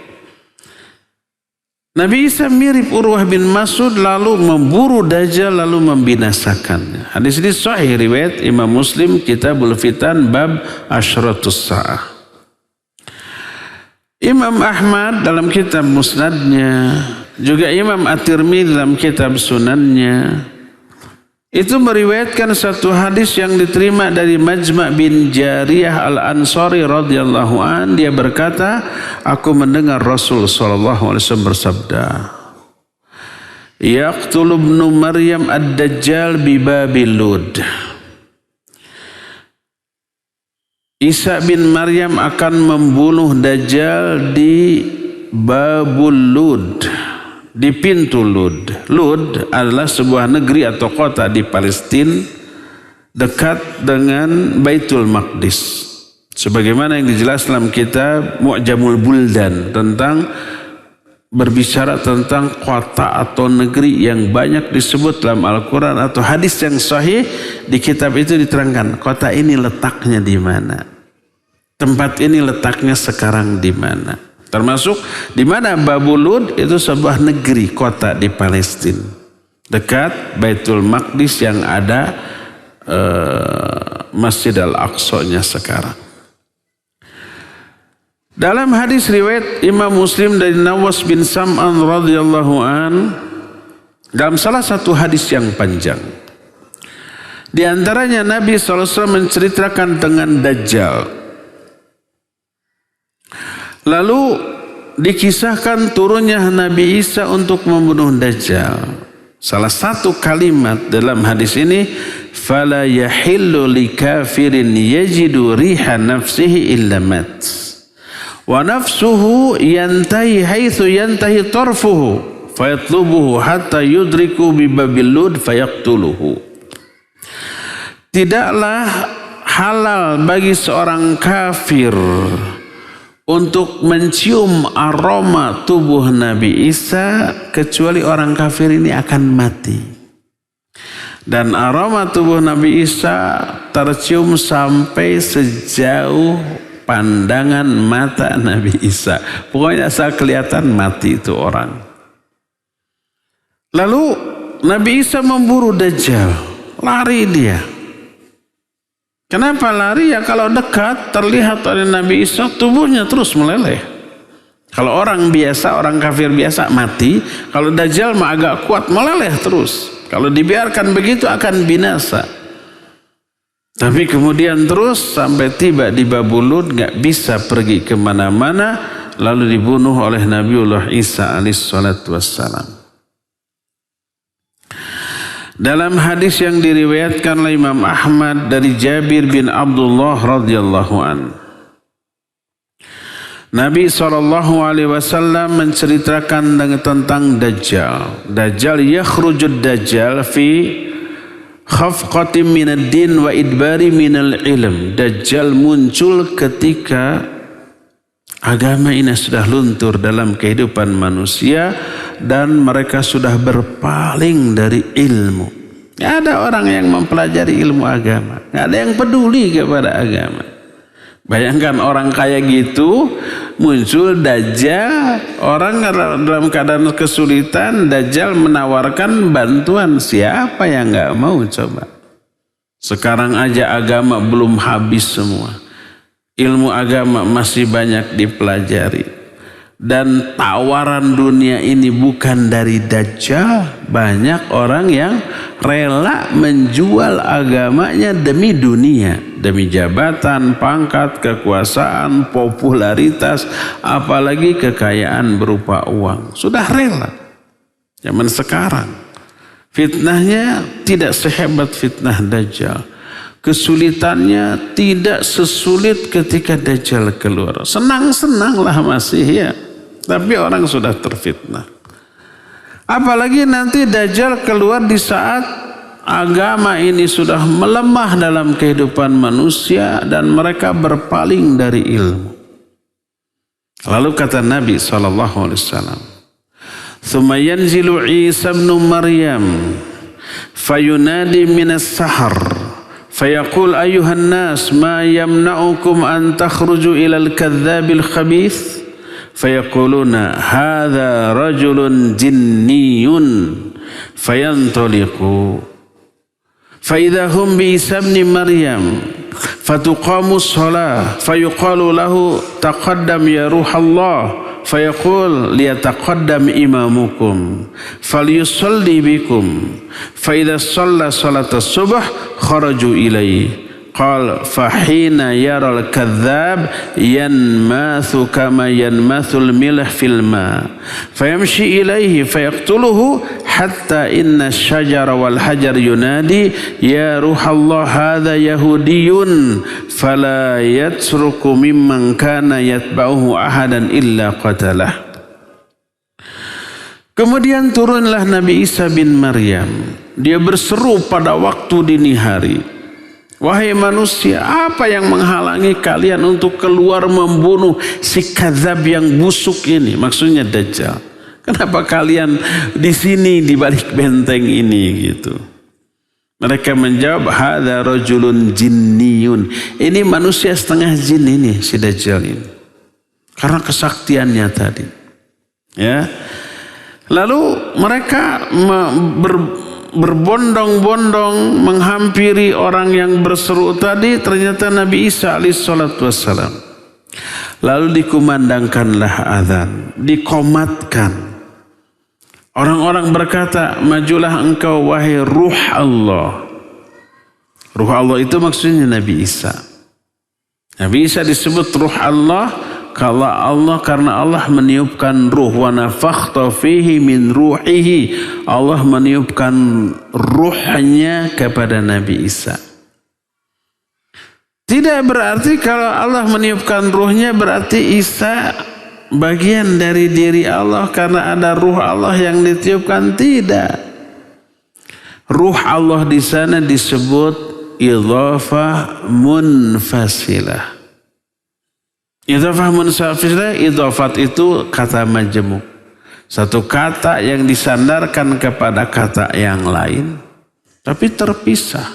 Nabi Isa mirip Urwah bin Mas'ud, lalu memburu Dajjal, lalu membinasakannya. Hadis ini sahih riwayat Imam Muslim, Kitabul Fitan, bab Asyratus Sa'ah. Imam Ahmad dalam kitab Musnadnya, juga Imam At-Tirmidzi dalam kitab Sunannya, itu meriwayatkan satu hadis yang diterima dari Majma' bin Jariyah Al-Ansari radhiyallahu an. Dia berkata, aku mendengar Rasul sallallahu alaihi wasallam bersabda, yaqtulu ibnu Maryam ad-Dajjal bi Babil Lud. Isa bin Maryam akan membunuh Dajjal di Babul Lud, di pintu Lud. Lud adalah sebuah negeri atau kota di Palestina dekat dengan Baitul Maqdis. Sebagaimana yang dijelaskan dalam kitab Mu'jamul Buldan tentang berbicara tentang kota atau negeri yang banyak disebut dalam Al-Quran atau hadis yang sahih. Di kitab itu diterangkan kota ini letaknya di mana, tempat ini letaknya sekarang di mana, termasuk di mana Babulud itu sebuah negeri kota di Palestina dekat Baitul Maqdis yang ada Masjid Al-Aqsa-nya sekarang. Dalam hadis riwayat Imam Muslim dari Nawas bin Sam'an radhiyallahu an, dalam salah satu hadis yang panjang, di antaranya Nabi SAW menceritakan dengan Dajjal. Lalu dikisahkan turunnya Nabi Isa untuk membunuh Dajjal. Salah satu kalimat dalam hadis ini, fala yahillu likafirin yajidu riha nafsihi illa mat. Wa nafsuhu yantahi haitsu yantahi tarfuhu fayatlubuhu hatta yudriku bi babil Lud fayaqtuluhu. Tidaklah halal bagi seorang kafir untuk mencium aroma tubuh Nabi Isa kecuali orang kafir ini akan mati. Dan aroma tubuh Nabi Isa tercium sampai sejauh pandangan mata Nabi Isa. Pokoknya asal kelihatan mati itu orang. Lalu Nabi Isa memburu Dajjal. Lari dia. Kenapa lari? Ya kalau dekat terlihat oleh Nabi Isa tubuhnya terus meleleh. Kalau orang biasa, orang kafir biasa mati. Kalau Dajjal mah agak kuat meleleh terus. Kalau dibiarkan begitu akan binasa. Tapi kemudian terus sampai tiba di Babulud, gak bisa pergi kemana-mana, lalu dibunuh oleh Nabiullah Isa alaihissalatu wassalam. Dalam hadis yang diriwayatkan oleh Imam Ahmad dari Jabir bin Abdullah radhiyallahu an, Nabi SAW menceritakan tentang Dajjal. Dajjal yakhrujud Dajjal fi khafqatim minad din wa idbari minal ilm. Dajjal muncul ketika agama ini sudah luntur dalam kehidupan manusia dan mereka sudah berpaling dari ilmu. Tidak ada orang yang mempelajari ilmu agama, tidak ada yang peduli kepada agama. Bayangkan orang kayak gitu muncul Dajjal, orang dalam keadaan kesulitan, Dajjal menawarkan bantuan. Siapa yang nggak mau coba? Sekarang aja agama belum habis semua, ilmu agama masih banyak dipelajari. Dan tawaran dunia ini bukan dari Dajjal. Banyak orang yang rela menjual agamanya demi dunia, demi jabatan, pangkat, kekuasaan, popularitas, apalagi kekayaan berupa uang. Sudah rela. Zaman sekarang fitnahnya tidak sehebat fitnah Dajjal. Kesulitannya tidak sesulit ketika Dajjal keluar. Senang-senanglah masih ya. Tapi orang sudah terfitnah. Apalagi nanti Dajjal keluar di saat agama ini sudah melemah dalam kehidupan manusia dan mereka berpaling dari ilmu. Lalu kata Nabi SAW, "Tsumma yanzilu Isa ibn Maryam fayunadi minas sahar fayaqul ayyuhan nas ma yamna'ukum an takhruju ilal kadzabil khabith." Fayaquluna hadha rajulun jinniyun fayantaliqu faidha hum bi Isa ibn Maryam fatuqamu shalah fayuqalu lahu taqaddam ya ruhallah fayaqul liyataqaddam imamukum falyusalli bikum faidha shalla salatas subh kharaju ilayhi. Qal fahina yaral kadzab yanmathu kama yanmathul milh fil ma fayamshi ilaihi fayaqtuluhu hatta inna syajara wal hajar yunadi ya ruhallah hadha yahudiyun fala yatruku mimman kana yatba'uhu ahadan illa qatalah. Kemudian turunlah Nabi Isa bin Maryam. Dia berseru pada waktu dini hari. Wahai manusia, apa yang menghalangi kalian untuk keluar membunuh si kadzab yang busuk ini? Maksudnya Dajjal. Kenapa kalian di sini di balik benteng ini gitu? Mereka menjawab, hadza rajulun jinniyun. Ini manusia setengah jin ini si Dajjal ini. Karena kesaktiannya tadi. Ya. Lalu mereka berbondong-bondong menghampiri orang yang berseru tadi, ternyata Nabi Isa alaihissalatu wassalam. Lalu dikumandangkanlah azan, dikomatkan. Orang-orang berkata, majulah engkau wahai ruh Allah. Ruh Allah itu maksudnya Nabi Isa. Nabi Isa disebut ruh Allah karena Allah meniupkan ruh, wa nafakhta fihi min ruhihi. Allah meniupkan ruhnya kepada Nabi Isa. Tidak berarti kalau Allah meniupkan ruhnya berarti Isa bagian dari diri Allah karena ada ruh Allah yang ditiupkan. Tidak. Ruh Allah di sana disebut idhafah munfasilah. Idhafah munfasilah, idhafat itu kata majmuk. Satu kata yang disandarkan kepada kata yang lain, tapi terpisah.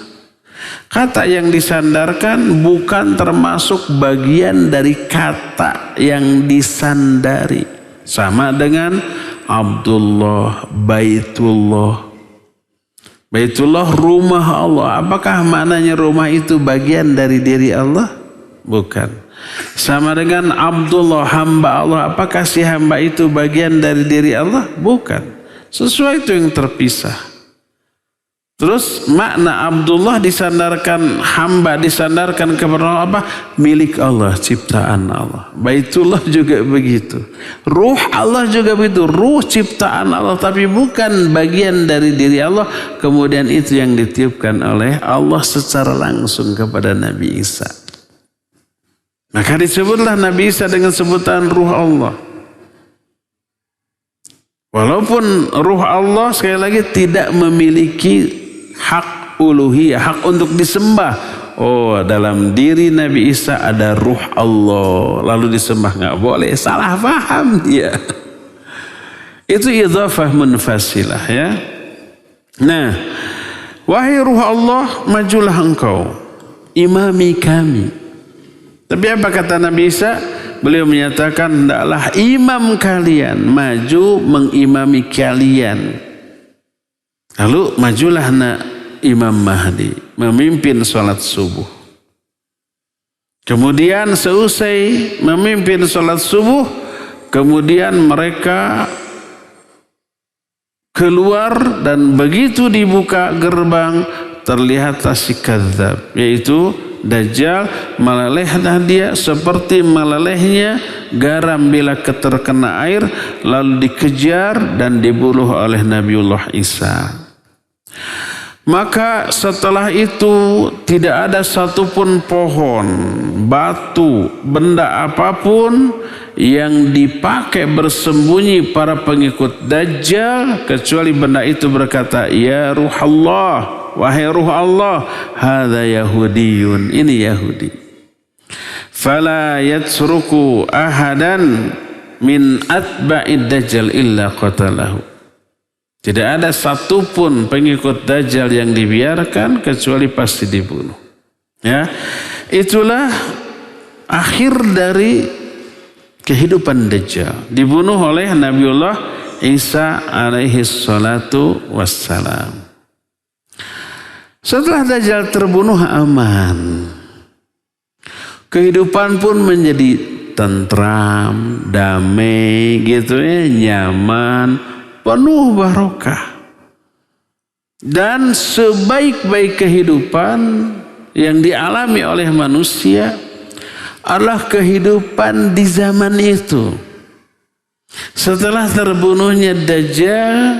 Kata yang disandarkan bukan termasuk bagian dari kata yang disandari. Sama dengan Abdullah, Baitullah. Baitullah rumah Allah. Apakah maknanya rumah itu bagian dari diri Allah? Bukan. Sama dengan Abdullah, hamba Allah. Apakah si hamba itu bagian dari diri Allah? Bukan. Sesuatu yang terpisah. Terus makna Abdullah disandarkan, hamba disandarkan kepada Allah apa? Milik Allah, ciptaan Allah. Baitullah juga begitu. Ruh Allah juga begitu. Ruh ciptaan Allah tapi bukan bagian dari diri Allah. Kemudian itu yang ditiupkan oleh Allah secara langsung kepada Nabi Isa. Maka disebutlah Nabi Isa dengan sebutan ruh Allah. Walaupun ruh Allah sekali lagi tidak memiliki hak uluhiyah, hak untuk disembah. Oh, dalam diri Nabi Isa ada ruh Allah, lalu disembah, nggak boleh, salah paham dia. Itu idhafah munfasilah ya. Nah, wahai ruh Allah, majulah engkau, imami kami. Tapi apa kata Nabi Isa? Beliau menyatakan, hendaklah imam kalian maju mengimami kalian. Lalu majulah Imam Mahdi memimpin sholat subuh. Kemudian seusai memimpin sholat subuh, kemudian mereka keluar dan begitu dibuka gerbang terlihatlah si kadzab, yaitu Dajjal. Melelehlah dia seperti melelehnya garam bila terkena air, lalu dikejar dan dibunuh oleh Nabiullah Isa. Maka setelah itu tidak ada satupun pohon, batu, benda apapun yang dipakai bersembunyi para pengikut Dajjal kecuali benda itu berkata, ya ruh Allah, wahai ruh Allah, hadza Yahudiyun, ini Yahudi. Fala yatsruku ahadan min atba'id Dajjal illa qatalahu. Tidak ada satupun pengikut Dajjal yang dibiarkan kecuali pasti dibunuh. Ya, itulah akhir dari kehidupan Dajjal. Dibunuh oleh Nabiullah Isa alaihi salatu wassalam. Setelah Dajjal terbunuh aman. Kehidupan pun menjadi tentram, damai gitu ya, nyaman, penuh barokah. Dan sebaik-baik kehidupan yang dialami oleh manusia adalah kehidupan di zaman itu. Setelah terbunuhnya Dajjal,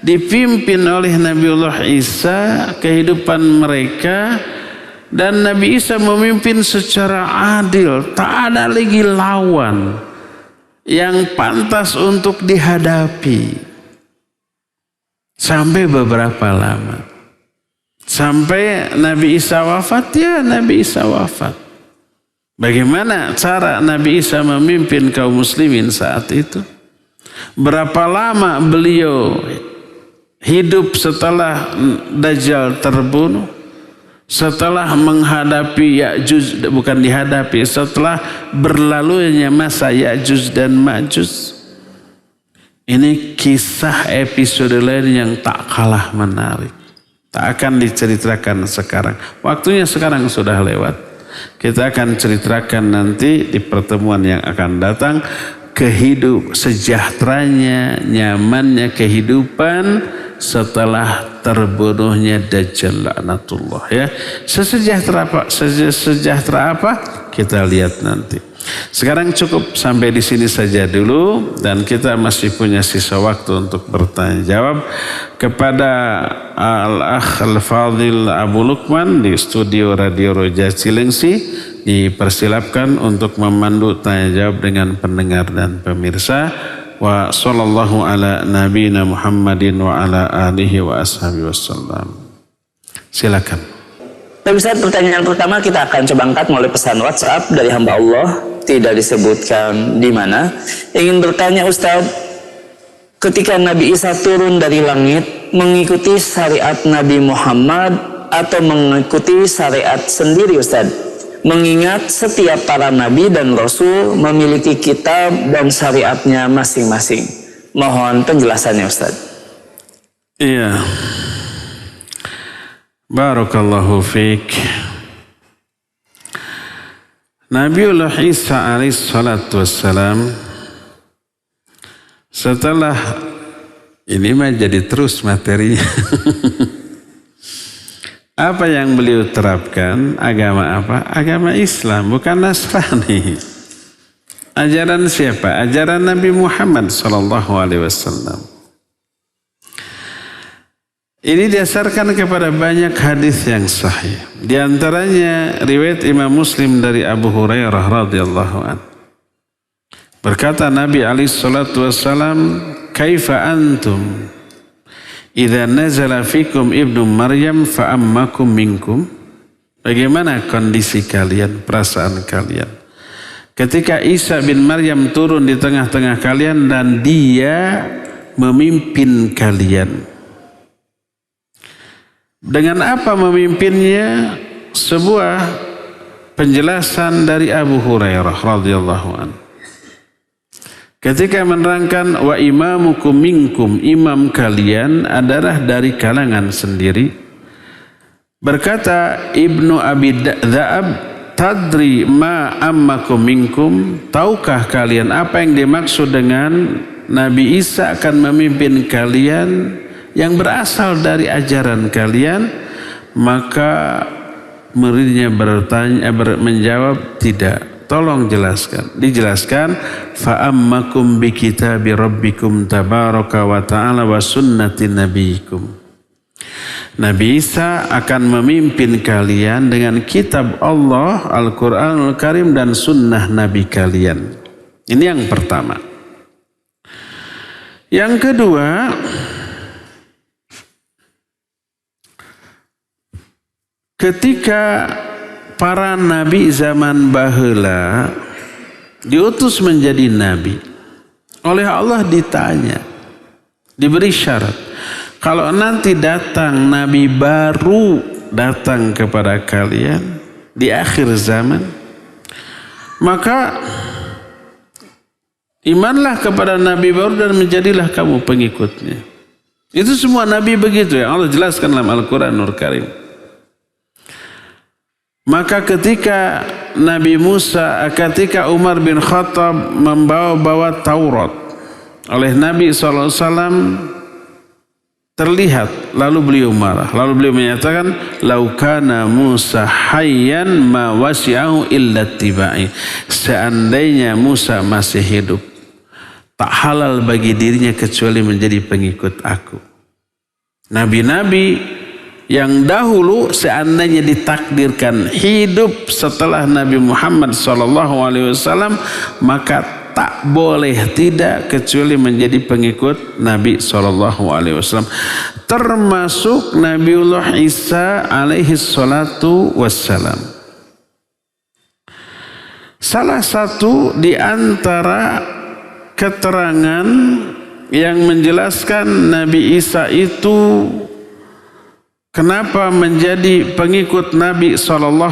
dipimpin oleh Nabiullah Isa kehidupan mereka, dan Nabi Isa memimpin secara adil, tak ada lagi lawan yang pantas untuk dihadapi. Sampai beberapa lama. Sampai Nabi Isa wafat, ya Nabi Isa wafat. Bagaimana cara Nabi Isa memimpin kaum muslimin saat itu? Berapa lama beliau hidup setelah Dajjal terbunuh? Setelah menghadapi Ya'juj, bukan dihadapi, setelah berlalunya masa Ya'juj dan Ma'juj. Ini kisah episode lain yang tak kalah menarik. Tak akan diceritakan sekarang. Waktunya sekarang sudah lewat. Kita akan ceritakan nanti di pertemuan yang akan datang. Sejahteranya, nyamannya kehidupan setelah terbunuhnya Dajjal laknatullah, ya. Sejahtera apa? Kita lihat nanti. Sekarang cukup sampai di sini saja dulu, dan kita masih punya sisa waktu untuk bertanya jawab kepada Al-Akh Al-Fadhil Abu Lukman di studio Radio Roja Cilengsi. Dipersilapkan untuk memandu tanya jawab dengan pendengar dan pemirsa. Wa sallallahu ala nabiyina Muhammadin wa ala alihi wa ashabihi wasallam. Silakan. Ustaz, pertanyaan pertama kita akan coba angkat melalui pesan WhatsApp dari hamba Allah, tidak disebutkan di mana. Ingin bertanya Ustaz, ketika Nabi Isa turun dari langit, mengikuti syariat Nabi Muhammad atau mengikuti syariat sendiri Ustaz? Mengingat setiap para nabi dan rasul memiliki kitab dan syariatnya masing-masing. Mohon penjelasannya Ustaz. Iya. Barakallahu fiik. Nabiullah Isa alaihissalatu wassalam, setelah ini mah jadi terus materinya. Apa yang beliau terapkan? Agama apa? Agama Islam, bukan Nasrani. Ajaran siapa? Ajaran Nabi Muhammad SAW. Ini didasarkan kepada banyak hadis yang sahih. Di antaranya riwayat Imam Muslim dari Abu Hurairah radhiyallahu anhu. Berkata Nabi SAW, "Kaifa antum idza nazala fikum ibnu Maryam fa ammakum minkum?" Bagaimana kondisi kalian, perasaan kalian ketika Isa bin Maryam turun di tengah-tengah kalian dan dia memimpin kalian? Dengan apa memimpinnya? Sebuah penjelasan dari Abu Hurairah radhiyallahu anhu. Ketika menerangkan wa imamukum minkum, imam kalian adalah dari kalangan sendiri. Berkata Ibnu Abi Dza'ab, tadri ma ammakum minkum, tahukah kalian apa yang dimaksud dengan Nabi Isa akan memimpin kalian yang berasal dari ajaran kalian? Maka muridnya menjawab, tidak. Tolong jelaskan. Dijelaskan, fa ammakum bi kitabi rabbikum tabaraka wa ta'ala wa sunnati nabiyikum. Nabi Isa akan memimpin kalian dengan kitab Allah, Al-Quranul Karim, dan sunnah Nabi kalian. Ini yang pertama. Yang kedua, ketika para nabi zaman baheula diutus menjadi nabi, oleh Allah ditanya, diberi syarat, kalau nanti datang nabi baru datang kepada kalian di akhir zaman, maka imanlah kepada nabi baru dan menjadilah kamu pengikutnya. Itu semua nabi begitu ya, Allah jelaskan dalam Al-Quranul Karim. Maka ketika ketika Umar bin Khattab membawa Taurat oleh Nabi SAW terlihat, lalu beliau marah, lalu beliau menyatakan, laukana Musa hayyan ma wasi'ahu illa tiba'i. Seandainya Musa masih hidup, tak halal bagi dirinya kecuali menjadi pengikut aku. Nabi-nabi yang dahulu seandainya ditakdirkan hidup setelah Nabi Muhammad SAW, maka tak boleh tidak kecuali menjadi pengikut Nabi SAW. Termasuk Nabiullah Isa alaihi salatu wassalam. Salah satu di antara keterangan yang menjelaskan Nabi Isa itu kenapa menjadi pengikut Nabi SAW,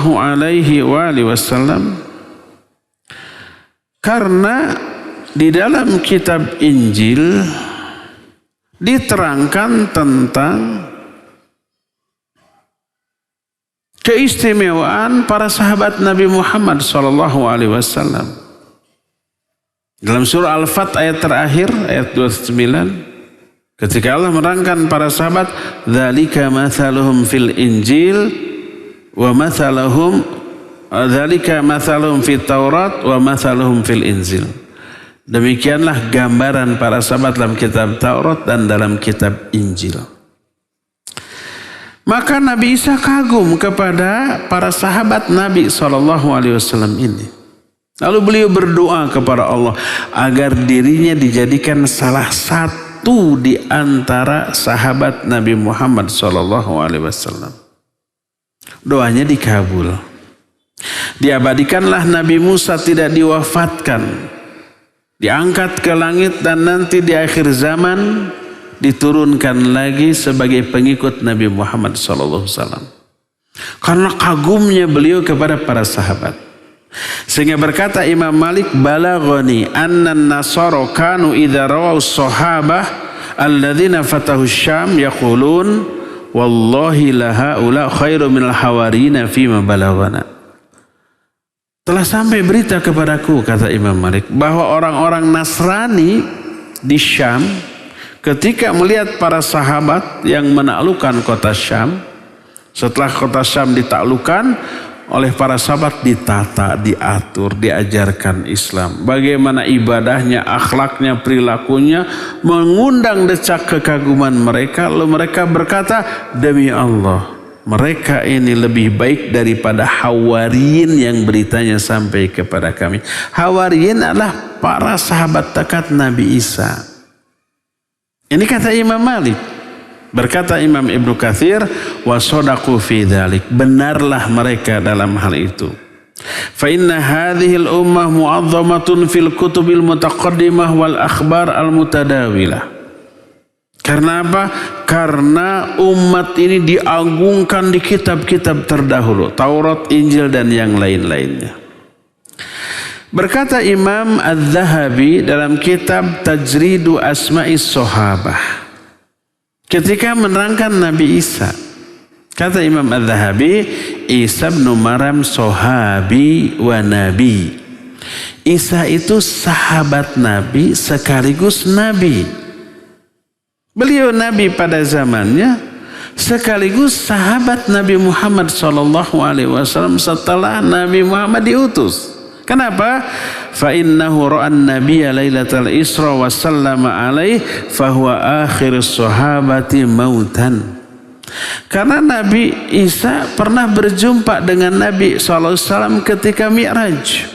karena di dalam kitab Injil diterangkan tentang keistimewaan para sahabat Nabi Muhammad SAW. Dalam surah Al-Fat ayat terakhir, ayat 29, ketika Allah menerangkan para sahabat, dzalika mathaluhum fil Injil wa mathaluhum dzalika mathaluhum fit Taurat wa mathaluhum fil Injil. Demikianlah gambaran para sahabat dalam kitab Taurat dan dalam kitab Injil. Maka Nabi Isa kagum kepada para sahabat Nabi SAW ini. Lalu beliau berdoa kepada Allah agar dirinya dijadikan salah satu di antara sahabat Nabi Muhammad SAW. Doanya dikabul. Diabadikanlah Nabi Musa tidak diwafatkan, diangkat ke langit, dan nanti di akhir zaman diturunkan lagi sebagai pengikut Nabi Muhammad SAW. Karena kagumnya beliau kepada para sahabat. Sehingga berkata Imam Malik, balaghani annan nasara kanu idza rawu sahabah alladzina fatahu syam yaqulun wallahi la haula khairu minal hawarina fima balaghana. Telah sampai berita kepadaku, kata Imam Malik, bahwa orang-orang Nasrani di Syam ketika melihat para sahabat yang menaklukkan kota Syam, setelah kota Syam ditaklukkan oleh para sahabat, ditata, diatur, diajarkan Islam. Bagaimana ibadahnya, akhlaknya, perilakunya, mengundang decak kekaguman mereka. Lalu mereka berkata, demi Allah, mereka ini lebih baik daripada Hawariyin yang beritanya sampai kepada kami. Hawariyin adalah para sahabat dekat Nabi Isa. Ini kata Imam Malik. Berkata Imam Ibnu Katsir, wa shadaqu fi dzalik. Benarlah mereka dalam hal itu. Fa inna hadhil ummah mu'azzamatun fil kutubil mutaqaddimah wal akhbar al mutadawilah. Karena apa? Karena umat ini diagungkan di kitab-kitab terdahulu, Taurat, Injil, dan yang lain-lainnya. Berkata Imam Az-Zahabi dalam kitab Tajridu Asma'is Sahabah, ketika menerangkan Nabi Isa, kata Imam Az-Zahabi, Isa bin Maryam sahabi wa nabi. Isa itu sahabat Nabi sekaligus Nabi. Beliau Nabi pada zamannya sekaligus sahabat Nabi Muhammad SAW setelah Nabi Muhammad diutus. Kenapa? Fa innahu ra'an nabiyya lailatal Isra wa sallama alaihi fa huwa akhirus sahabati mautan. Karena Nabi Isa pernah berjumpa dengan Nabi SAW ketika Mi'raj.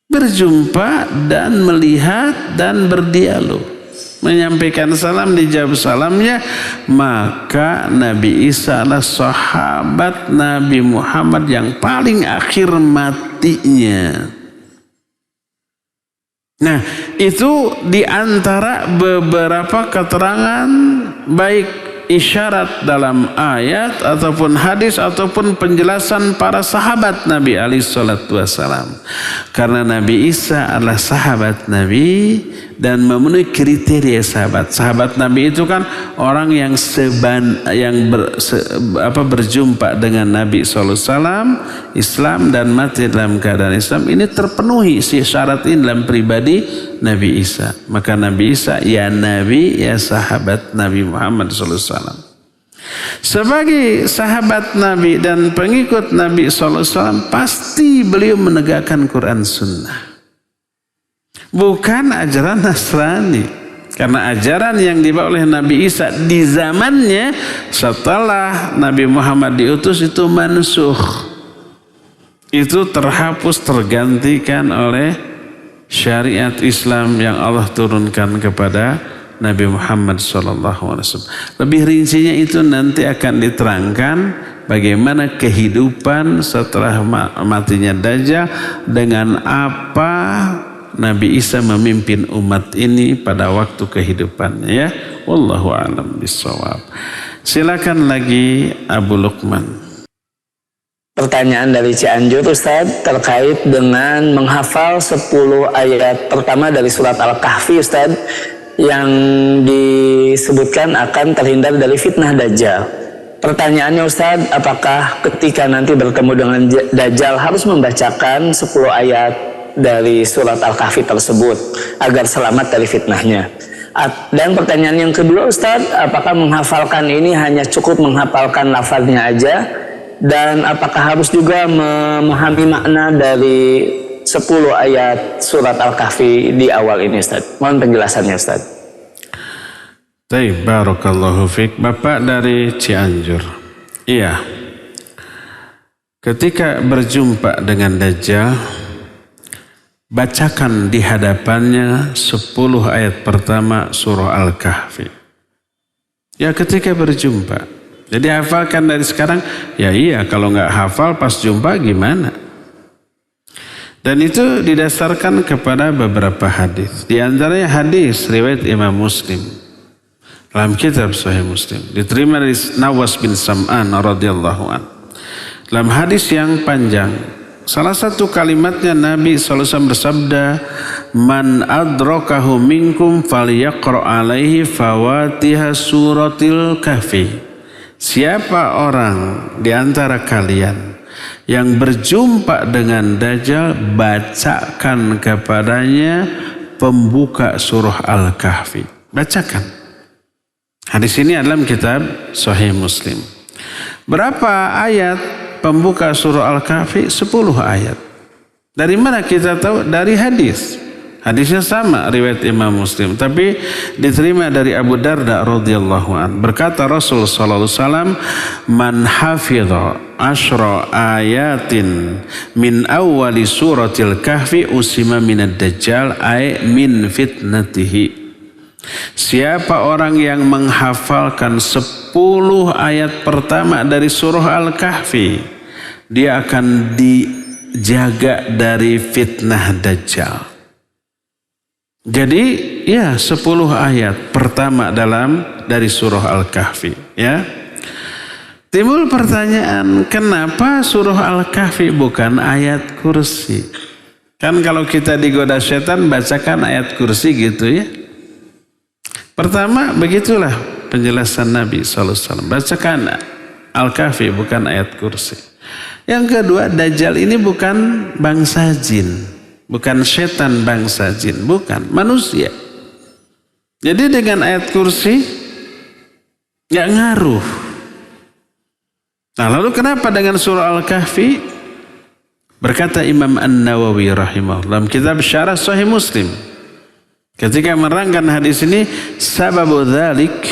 Berjumpa dan melihat dan berdialog. Menyampaikan salam, dijawab salamnya. Maka Nabi Isa adalah sahabat Nabi Muhammad yang paling akhir matinya. Nah, itu diantara beberapa keterangan, baik isyarat dalam ayat ataupun hadis ataupun penjelasan para sahabat Nabi SAW. Karena Nabi Isa adalah sahabat Nabi dan memenuhi kriteria sahabat. Sahabat Nabi itu kan orang yang berjumpa dengan Nabi SAW, Islam, dan mati dalam keadaan Islam. Ini terpenuhi si syarat ini dalam pribadi Nabi Isa. Maka Nabi Isa ya Nabi, ya sahabat Nabi Muhammad SAW. Sebagai sahabat Nabi dan pengikut Nabi SAW, pasti beliau menegakkan Quran Sunnah. Bukan ajaran Nasrani. Karena ajaran yang dibawa oleh Nabi Isa di zamannya setelah Nabi Muhammad diutus itu mansukh. Itu terhapus, tergantikan oleh syariat Islam yang Allah turunkan kepada Nabi Muhammad SAW. Lebih rincinya itu nanti akan diterangkan bagaimana kehidupan setelah matinya Dajjal, dengan apa Nabi Isa memimpin umat ini pada waktu kehidupannya, ya. Wallahu a'lam bishawab. Silakan lagi Abu Luqman. Pertanyaan dari Cianjur, Ustadz, terkait dengan menghafal 10 ayat pertama dari surat Al-Kahfi, Ustadz, yang disebutkan akan terhindar dari fitnah Dajjal. Pertanyaannya, Ustadz, apakah ketika nanti bertemu dengan Dajjal harus membacakan 10 ayat dari surat Al-Kahfi tersebut agar selamat dari fitnahnya? Dan pertanyaan yang kedua, Ustadz, apakah menghafalkan ini hanya cukup menghafalkan lafaznya aja, dan apakah harus juga memahami makna dari 10 ayat surat Al-Kahfi di awal ini, Ustadz? Mohon penjelasannya, Ustadz. Baik, barakallahu fiik. Bapak dari Cianjur. Iya. Ketika berjumpa dengan Dajjal, bacakan di hadapannya 10 ayat pertama surah Al-Kahfi. Ya, ketika berjumpa. Jadi hafalkan dari sekarang. Ya iya, kalau nggak hafal pas jumpa gimana? Dan itu didasarkan kepada beberapa hadis. Di antaranya hadis riwayat Imam Muslim dalam kitab Sahih Muslim, diterima dari Nawas bin Sam'an radhiyallahu an. Dalam hadis yang panjang, salah satu kalimatnya Nabi SAW bersabda, "Man adrakahu minkum falyaqra alaihi fawatiha suratil kahfi." Siapa orang di antara kalian yang berjumpa dengan Dajjal, bacakan kepadanya pembuka surah Al-Kahfi. Bacakan. Hadis ini adalah kitab Sahih Muslim. Berapa ayat pembuka surah Al-Kahfi? 10 ayat. Dari mana kita tahu? Dari hadis. Hadisnya sama riwayat Imam Muslim, tapi diterima dari Abu Darda radhiyallahu an. Berkata Rasul sallallahu alaihi wasallam, "Man hafidha asyra ayatin min awwali suratil kahfi usima minad dajjal ay min fitnatihi." Siapa orang yang menghafalkan 10 ayat pertama dari surah Al-Kahfi, dia akan dijaga dari fitnah Dajjal. Jadi ya 10 ayat pertama dari surah Al-Kahfi, ya. Timbul pertanyaan, kenapa surah Al-Kahfi bukan ayat kursi? Kan kalau kita digoda setan bacakan ayat kursi gitu, ya. Pertama begitulah penjelasan Nabi SAW, bacakan Al-Kahfi bukan ayat kursi. Yang kedua, Dajjal ini bukan bangsa jin. Bukan setan bangsa jin, bukan, manusia. Jadi dengan ayat kursi gak ngaruh. Nah, lalu kenapa dengan surah Al-Kahfi? Berkata Imam An-Nawawi rahimahullah dalam kitab Syarah Sahih Muslim, ketika menerangkan hadis ini, sababu dzalik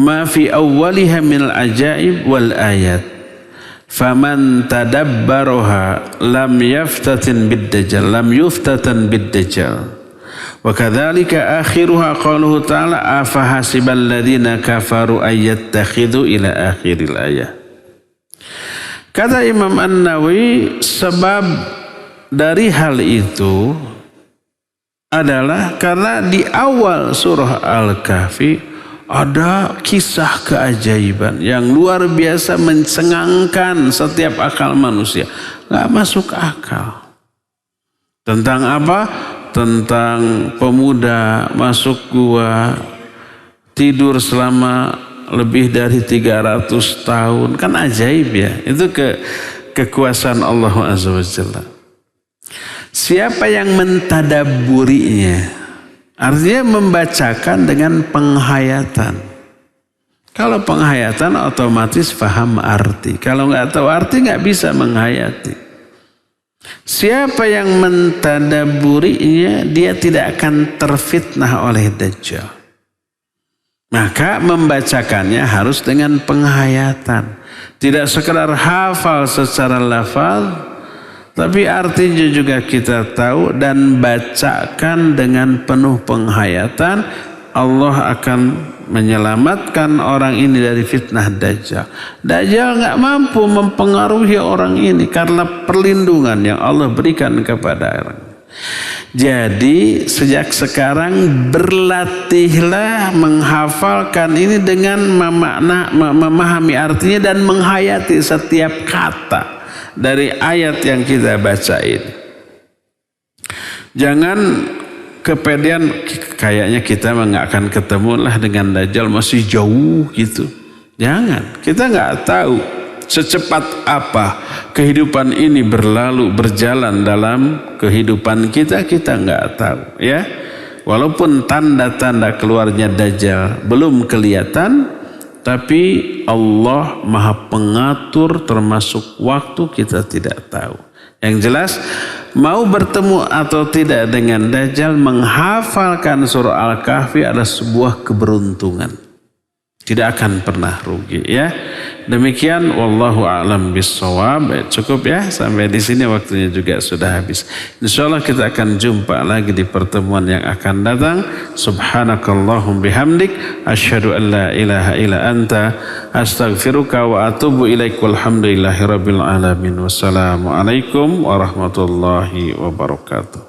ma fi awwaliha minal ajaib wal ayat. Faman tadabbaroha lam yaftatan bid-dajjal wa kadzalika akhiruha qauluhu ta'ala afahasibal ladzina kafaru ayyattakhidhu ila akhiril ayah. Kata Imam An-Nawawi, sebab dari hal itu adalah karena di awal surah Al-Kahfi ada kisah keajaiban yang luar biasa mencengangkan setiap akal manusia. Gak masuk akal. Tentang apa? Tentang pemuda masuk gua, tidur selama lebih dari 300 tahun. Kan ajaib, ya. Itu kekuasaan Allah Azza wa Jalla. Siapa yang mentadabburinya? Artinya membacakan dengan penghayatan. Kalau penghayatan otomatis paham arti. Kalau nggak tahu arti nggak bisa menghayati. Siapa yang mentadabburinya, dia tidak akan terfitnah oleh Dajjal. Maka membacakannya harus dengan penghayatan. Tidak sekedar hafal secara lafaz, Tapi artinya juga kita tahu dan bacakan dengan penuh penghayatan, Allah akan menyelamatkan orang ini dari fitnah Dajjal. Dajjal nggak mampu mempengaruhi orang ini karena perlindungan yang Allah berikan kepada orang. Jadi sejak sekarang berlatihlah menghafalkan ini dengan memahami artinya dan menghayati setiap kata dari ayat yang kita baca ini. Jangan kepedean, kayaknya kita nggak akan ketemu lah dengan Dajjal, masih jauh gitu. Jangan, kita nggak tahu secepat apa kehidupan ini berjalan dalam kehidupan kita nggak tahu ya. Walaupun tanda-tanda keluarnya Dajjal belum kelihatan, tapi Allah Maha Pengatur termasuk waktu kita tidak tahu. Yang jelas mau bertemu atau tidak dengan Dajjal, menghafalkan surah Al-Kahfi adalah sebuah keberuntungan. Tidak akan pernah rugi ya. Demikian wallahu a'lam bissawab. Cukup ya sampai di sini, waktunya juga sudah habis. Insyaallah kita akan jumpa lagi di pertemuan yang akan datang. Subhanakallahum bihamdik asyhadu an la ilaha illa anta astaghfiruka wa atubu ilaik. Walhamdulillahirabbil alamin. Wassalamualaikum warahmatullahi wabarakatuh.